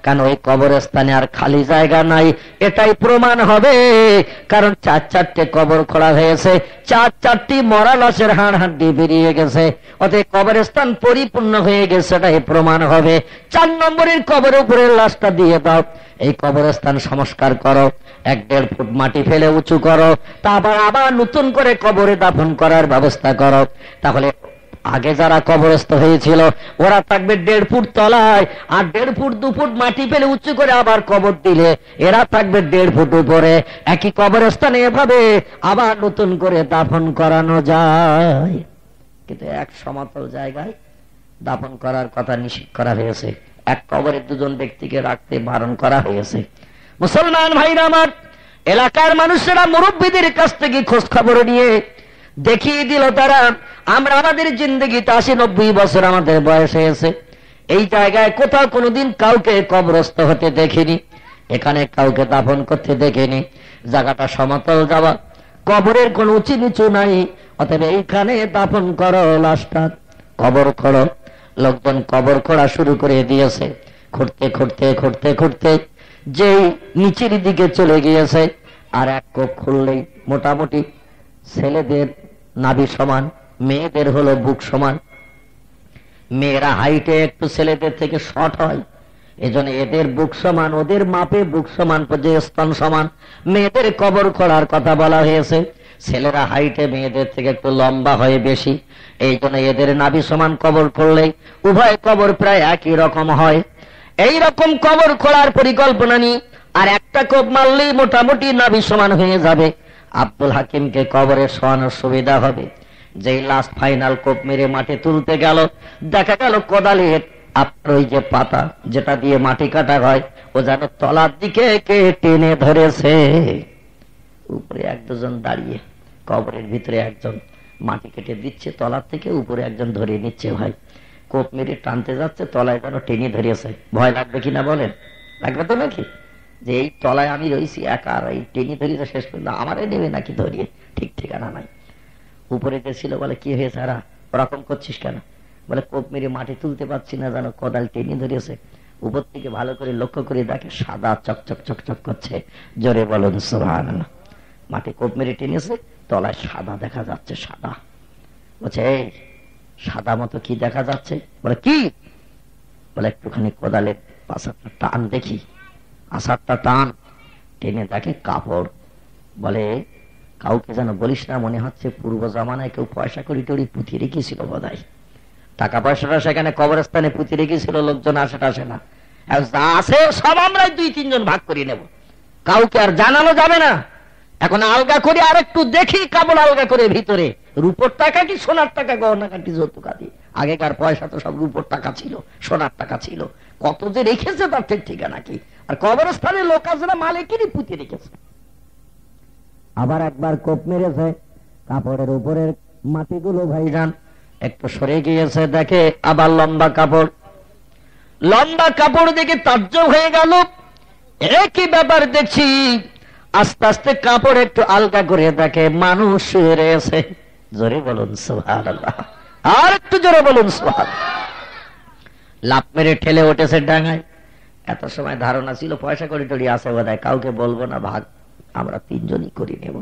কারণ ওই কবরস্থানে আর খালি জায়গা নাই, এটাই প্রমাণ হবে। কারণ 4-4টে কবর খোঁড়া হয়েছে, 4-4টি মরা লাশের হাড় হাড্ডি বেরিয়ে গেছে, অতএব কবরস্থান পরিপূর্ণ হয়ে গেছে, এটাই প্রমাণ হবে। 4 নম্বরের কবরের উপরের লাশটা দিয়ে দাও, এই কবরস্থান সংস্কার করো, 1-1.5 ফুট মাটি ফেলে উঁচু করো, তারপর আবার নতুন করে কবরে দাফন করার ব্যবস্থা করো। তাহলে আগে যারা কবরস্থ হয়েছিল ওরা থাকবে 1.5 ফুট তলায়, আর 1.5 ফুট 2 ফুট মাটি ফেলে উঁচু করে আবার কবর দিলে এরা থাকবে 1.5 ফুট উপরে। একই কবরস্থানে এভাবে আবার নতুন করে দাফন করানো যায়, কিন্তু এক সমতল জায়গায় দাফন করার কথা নিষেধ করা হয়েছে। এক কবরে 2 জন ব্যক্তিকে রাখতে বারণ করা হয়েছে। মুসলমান ভাইরা আমার, এলাকার মানুষেরা মুরব্বীদের কাছ থেকে খোঁজ খবর নিয়ে দেখিয়ে দিল তারা, আমরা আমাদের জিন্দগিতে 80-90 বছর আমাদের বয়স হয়েছে, এই জায়গায় কোথাও কোনোদিন কাউকে কবরস্থ হতে দেখিনি, এখানে কাউকে দাফন করতে দেখিনি। জায়গাটা সমতল যাওয়া, কবরের কোনো উঁচু নিচু নাই, অতএব এইখানে দাফন করো লাশটা। কবর খোঁড়ো। লোকজন কবর খোঁড়া শুরু করে দিয়েছে। খুঁড়তে খুঁড়তে খুঁড়তে খুঁড়তে যেই নিচের দিকে চলে গিয়েছে, আর এক কোপ খুললেই মোটামুটি ছেলেদের নাভি সমান, মেয়েদের হলো বুক সমান। মেয়েরা হাইটে একটু ছেলেদের থেকে শর্ট হয়, এজন্য এদের বুক সমান, ওদের মাপে বুক সমান, যে স্তন সমান। মেয়েদের কবর খোঁড়ার কথা বলা হয়েছে। ছেলেরা হাইটে মেয়েদের থেকে একটু লম্বা হয় বেশি, এই জন্য এদের নাভি সমান কবর করলে উভয় কবর প্রায় একই রকম হয়। এই রকম কবর খোঁড়ার পরিকল্পনা নিয়ে আর একটা কোপ মারলেই মোটামুটি নাভি সমান হয়ে যাবে। আব্দুল হাকিমকে কবরে শোয়ানোর সুবিধা হবে। যেই লাস্ট ফাইনাল কোপ মেরে মাটি তুলতে গেল, দেখা গেল কোদালের আপনার ওই যে পাতা যেটা দিয়ে মাটি কাটা হয়, ও যেন তলার দিকে কে টেনে ধরেছে। উপরে 1-2 জন দাঁড়িয়ে, কবরের ভিতরে একজন মাটি কেটে দিচ্ছে তলার থেকে, উপরে একজন ধরে নিচ্ছে। ভাই কোপ মেরে টানতে যাচ্ছে, তলায় যেন টেনে ধরেছে। ভয় লাগবে কিনা বলেন? লাগবে তো নাকি? যে এই তলায় আমি রয়েছি একা, আর এই টেনে ধরিয়ে শেষ পর্যন্ত আমারে নেবে নাকি ধরিয়ে, ঠিক ঠিকানা নাই। উপরে যে ছিল বলে, কি হয়েছে সারা ওরকম করছিস কেন? বলে কোপ মেরে মাটি তুলতে পারছি না, যেন কোদাল টেনে ধরিয়েছে। উপর থেকে ভালো করে লক্ষ্য করে দেখে সাদা চকচক চকচক করছে। জোরে বলুন সুবহানাল্লাহ। মাটি কোপ মেরে টেনেছে, তলায় সাদা দেখা যাচ্ছে। সাদা বলছে, এই সাদা মতো কি দেখা যাচ্ছে? বলে কি? বলে একটুখানি কোদালের পাশাটা টান দেখি। আষাঢ়টা টান, টেনে দেখে কাপড়। বলে কাউকে যেন বলিস না, মনে হচ্ছে পূর্ব জামানায় কেউ পয়সা করি টরি পুঁতি রেখেছিল বোধহয়। টাকা পয়সাটা সেখানে কবরস্থানে পুঁতি রেখেছিল, লোকজন আসে টাসে না, যা আছে সব আমরা 2-3 জন ভাগ করে নেব, কাউকে আর জানানো যাবে না। এখন আলগা করে আর একটু দেখি, কাপড় আলগা করে ভিতরে রূপোর টাকা কি সোনার টাকা, গহনা কাটি যৌতুক আদি। আগেকার পয়সা তো সব রূপোর টাকা ছিল, সোনার টাকা ছিল, কত যে রেখেছে তার ঠিক ঠিকানা কি। আর কবরস্থানের লোক আছে না, মালিকেরই পুঁতি রেখেছে। আবার একবার কোপ মেরেছে, কাপড়ের উপরের মাটিগুলো ভাইজান একটু সরে গিয়েছে, দেখে আবার লম্বা কাপড়। লম্বা কাপড় দেখে তাজ্জব হয়ে গেল, একই ব্যাপার দেখছি। আস্তে আস্তে কাপড় একটু আলগা করে দেখে মানুষ শুয়ে রয়েছে। জোরে বলুন সুবহানাল্লাহ, আর একটু জোরে বলুন সুবহানাল্লাহ। লাফ মেরে ঠেলে উঠেছে ডাঙায়। এত সময় ধারণা ছিল পয়সা করি টরি আছে বোধহয়, কাউকে বলবো না, ভাগ আমরা 3 জনই করে নেব।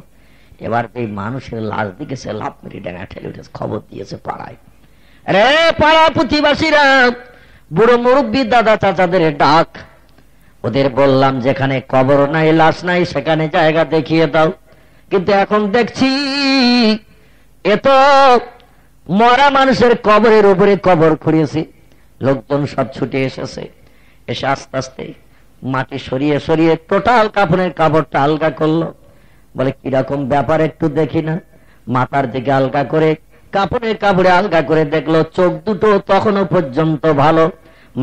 এবার এই মানুষের লাশ দিকে সে লাফ মেরে ডাঙায় ঠেলে উঠেছে। খবর দিয়েছে পাড়ায়, রে পাড়া প্রতিবাসীরা, বুড়ো মুরব্বী দাদা চাচাদের ডাক। ওদের বললাম যেখানে কবর নাই, লাশ নাই, সেখানে জায়গা দেখিয়ে দাও। কিন্তু এখন দেখছি এত মরা মানুষের কবরের উপরে কবর খুঁড়িয়েছি। লোকজন সব ছুটে এসেছে, এসে আস্তে আস্তে মাটি সরিয়ে সরিয়ে টোটাল কাফনের কাপড়টা আলগা করলো। বলে কিরকম ব্যাপার একটু দেখি না। মাথার দিকে আলগা করে কাপড়ের কাপড়ে আলগা করে দেখলো চোখ দুটো তখনও পর্যন্ত ভালো,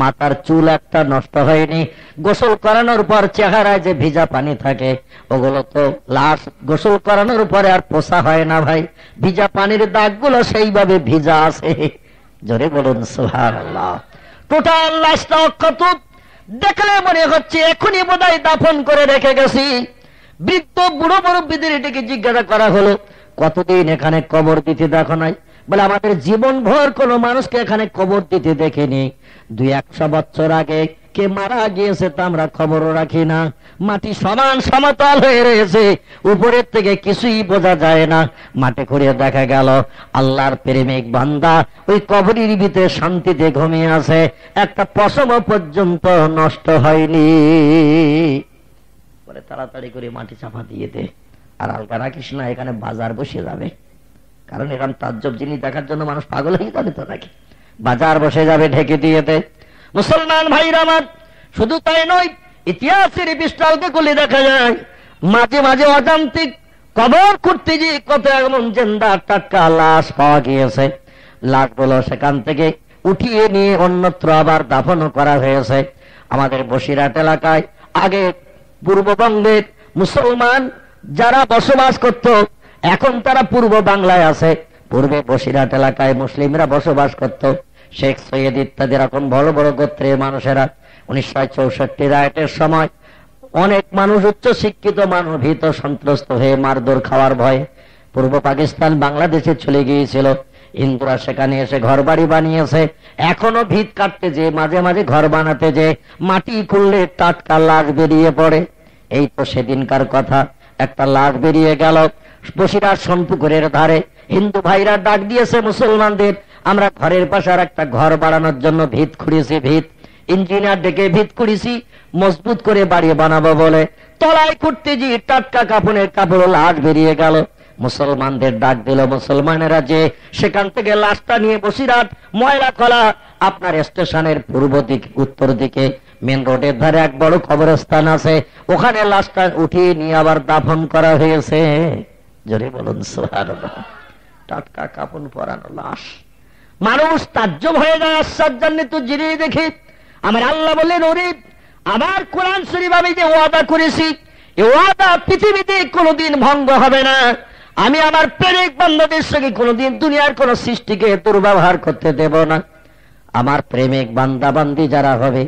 মাথার চুল একটা নষ্ট হয়নি। গোসল করানোর পর চেহারায় যে ভিজা পানি থাকে, ওগুলো তো লাশ গোসল করানোর পরে আর পোষা হয় না ভাই, ভিজা পানির দাগগুলো সেইভাবে ভিজা আছে। জোরে বলুন সুবহানাল্লাহ। টোটাল লাশটা অক্ষত, দেখলে মনে হচ্ছে এখনই বোধহয় দাফন করে রেখে গেছি। বৃদ্ধ বুড়ো মুরব্বিদের এটাকে জিজ্ঞাসা করা হলো, কতদিন এখানে কবর দিতে দেখো নাই? বলে আমাদের জীবন ভর কোনো মানুষকে এখানে কবর দিতে দেখিনি। 200-100 বছর আগে কে মারা গিয়েছে তা আমরা খবরও রাখি না। মাটি সমান সমতল হয়ে রয়েছে, উপরের থেকে কিছুই বোঝা যায় না। মাটি খুঁড়ে দেখা গেল আল্লাহর প্রেমিক বান্দা ওই কবরের ভিতরে শান্তিতে ঘুমিয়ে আছে, একটা পশম পর্যন্ত নষ্ট হয়নি। পরে তাড়াতাড়ি করে মাটি চাপা দিয়ে দে, আর আলগা রাখিস না, এখানে বাজার বসে যাবে। কারণ এরকম তাজ্জব জিনিস দেখার জন্য মানুষ পাগল হয়ে যাবে তো নাকি, বাজার বসে যাবে, ঢেকে দিয়ে দে। মুসলমান ভাইরা আমার, শুধু তাই নয়, ইতিহাসের পৃষ্ঠালকে খুলে দেখা যায় মাঝে মাঝে অজান্তিক কবর করতে গিয়ে কত এমন জিন্দা টাটকা লাশ পাওয়া গিয়েছে। লাশগুলো সেখান থেকে উঠিয়ে নিয়ে অন্যত্র আবার দাফন করা হয়েছে। আমাদের বসিরহাট এলাকায় আগে পূর্ববঙ্গের মুসলমান যারা বসবাস করত, এখন তারা পূর্ব বাংলায় আছে। পূর্বে বসিরহাট এলাকায় মুসলিমরা বসবাস করত, শেখ সৈয়দ ইত্যাদি এরকম বড় বড় গোত্রের মানুষেরা। 1964 রায়টের সময় অনেক মানুষ, উচ্চ শিক্ষিত মানুষ ভীত সন্ত্রস্ত হয়ে মারধর খাওয়ার ভয়ে পূর্ব পাকিস্তান বাংলাদেশে চলে গিয়েছিল। হিন্দুরা সেখানে এসে ঘর বাড়ি বানিয়েছে। এখনো ভিত কাটতে যে, মাঝে মাঝে ঘর বানাতে যে মাটি খুললে টাটকা লাশ বেরিয়ে পড়ে। এই তো সেদিনকার কথা, একটা লাশ বেরিয়ে গেল বসিরহাট সোনপুকুরের ধারে। হিন্দু ভাইরা ডাক দিয়েছে মুসলমানদের, আমরা ঘরের পাশে আর একটা ঘর বাড়ানোর জন্য ভিত খুঁড়েছি, ভিত ইঞ্জিনিয়ার ডেকে ভিত খুঁড়েছি মজবুত করে বাড়ি বানাবো বলে। তলায় খুঁড়তে গিয়ে টাটকা কাপড়ের কাপড় লাশ বেরিয়ে গেল। মুসলমানদের ডাক দিল, মুসলমানেরা যে সেখান থেকে লাশটা নিয়ে বসিরহাট ময়লা কলা আপনার স্টেশনের পূর্ব দিক উত্তর দিকে মেন রোডের ধারে এক বড় কবরস্থান আছে, ওখানে লাশটা উঠিয়ে নিয়ে আবার দাফন করা হয়েছে। জোরে বলুন সুবহানাল্লাহ। টাটকা কাপড় পরানো লাশ, মানুষ তাজ্জব হয়ে যায়, আশ্চর্যান্বিত জিনিস দেখে। আমার আল্লাহ বললেন, ওরে আমার কোরআন শরীফ আমি যে ওয়াদা করেছি, এই ওয়াদা পৃথিবীতে কোনোদিন ভঙ্গ হবে না। আমি আমার প্রেমিক বান্দাদের সঙ্গে কোনোদিন দুনিয়ার কোন সৃষ্টিকে দুর্ব্যবহার করতে দেব না। আমার প্রেমিক বান্দা বান্দি যারা হবে,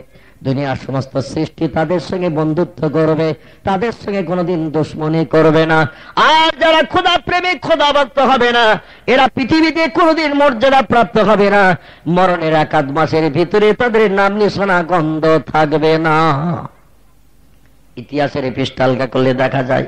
দুনিয়ার সমস্ত সৃষ্টি তাদের সঙ্গে বন্ধুত্ব করবে, তাদের সঙ্গে কোনোদিন দুশ্মনী করবে না। আর যারা খোদা প্রেমিক খোদা ভক্ত হবে না, এরা পৃথিবীতে কোনোদিন মর্যাদা প্রাপ্ত হবে না। মরণের 1-8 মাসের ভিতরে তাদের নাম নিশানা গন্ধ থাকবে না। ইতিহাসের পৃষ্ঠালকা করলে দেখা যায়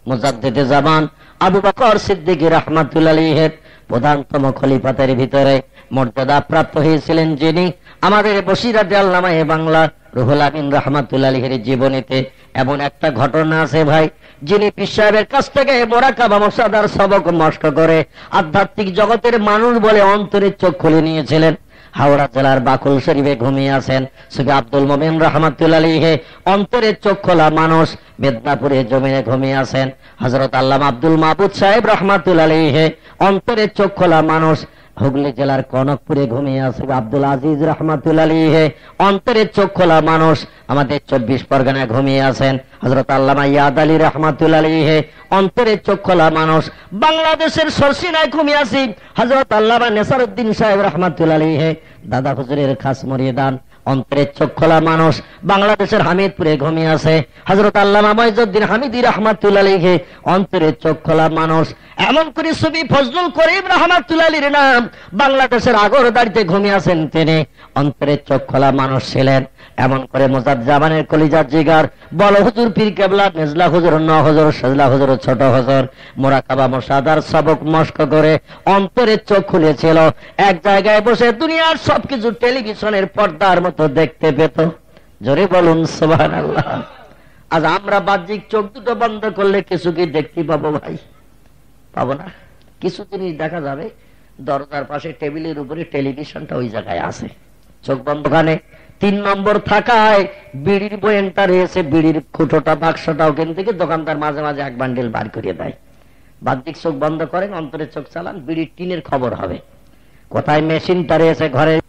মুজাদ্দিদে জামান আবু বকর সিদ্দিক রাহমাতুল্লাহ আলাইহির প্রধানতম খলিফাতের ভিতরে মর্যাদা প্রাপ্ত হয়েছিলেন যিনি, আমাদের বসিরহাটে আল্লামা এ বাংলা রুহুল আমিন রাহমাতুল্লাহ আলাইহির জীবনীতে এমন একটা ঘটনা আছে ভাই, যিনি পীর সাহেবের কাছ থেকে মুরাকাবা মুসাদার সবক মস্ক করে আধ্যাত্মিক জগতের মানুষ বলে অন্তরের চোখ খুলে নিয়েছিলেন। হাওড়া জেলার বাকুল শরীফে ঘুমিয়ে আছেন সুফি আব্দুল মোমিন রাহমাতুল্লাহ আলাইহি, অন্তরের চোখ খোলা মানুষ। মেদিনীপুরে জমিনে ঘুমিয়ে আছেন হযরত আল্লামা আব্দুল মাহবুব সাহেব রাহমাতুল্লাহ আলাইহি, অন্তরের চোখ খোলা মানুষ। হুগলি জেলার কনকপুরে ঘুমিয়ে আছে আব্দুল আজিজ রাহমাতুল্লাহ আলাইহি, অন্তরের চোখ খোলা মানুষ। আমাদের 24 পরগনায় ঘুমিয়ে আছেন হযরত আল্লামা ইয়াদ আলী রাহমাতুল্লাহ আলাইহি, অন্তরের চোখ খোলা মানুষ। বাংলাদেশের সরসিনায় ঘুমিয়ে আছি হযরত আল্লামা নেসারউদ্দিন সাহেব রাহমাতুল্লাহ আলাইহি, দাদা হুজুরের খাস মুরিদান, অন্তরের চোখ খোলা মানুষ। বাংলাদেশের হামিদপুরে ঘুমিয়ে আছে হযরত আল্লামা মঈজউদ্দিন হামিদি রাহমাতুল্লাহ আলাইহি, অন্তরের চোখ খোলা মানুষ। এমন করে সুফি ফজলুল করিম রাহমাতুল্লাহ আলাইহির নাম বাংলাদেশের আগরদাড়িতে ঘুমিয়ে আছেন তিনি, অন্তরের চোখ খোলা মানুষ ছিলেন। এমন করে মুজাদ্দামানের কলিজার জিগার বড় হুজুর পীর কেবলা মেজলা হুজুর, ন হুজুর, সাজলা হুজুর, ছোট হুজুর মুরাকাবা মুসাদার সবক মস্ক করে অন্তরের চোখ খুলেছিল। এক জায়গায় বসে দুনিয়ার সবকিছু টেলিভিশনের পর্দার মতো দেখতে পেত। জোরে বলুন সুবহানাল্লাহ। আজ আমরা বাহ্যিক চোখ দুটো বন্ধ করলে কিছু কি দেখতে পাবো ভাই? পাবো না। কিছু জিনিস দেখা যাবে, দরজার পাশে টেবিলের উপরে টেলিভিশনটা ওই জায়গায় আছে, চোখ বন্ধখানে 3 নম্বর থাকায় বিড়ির বয়ানটা রয়েছে, বিড়ির খুঁটোটা বাক্সটা ওখান থেকে দোকানদার মাঝে মাঝে 1 বান্ডিল বার করিয়ে দেয়। বাহ্যিক চোখ বন্ধ করেন, অন্তরের চোখ চালান, বিড়ির টিনের খবর হবে। কোথায় মেশিনটা রয়েছে ঘরের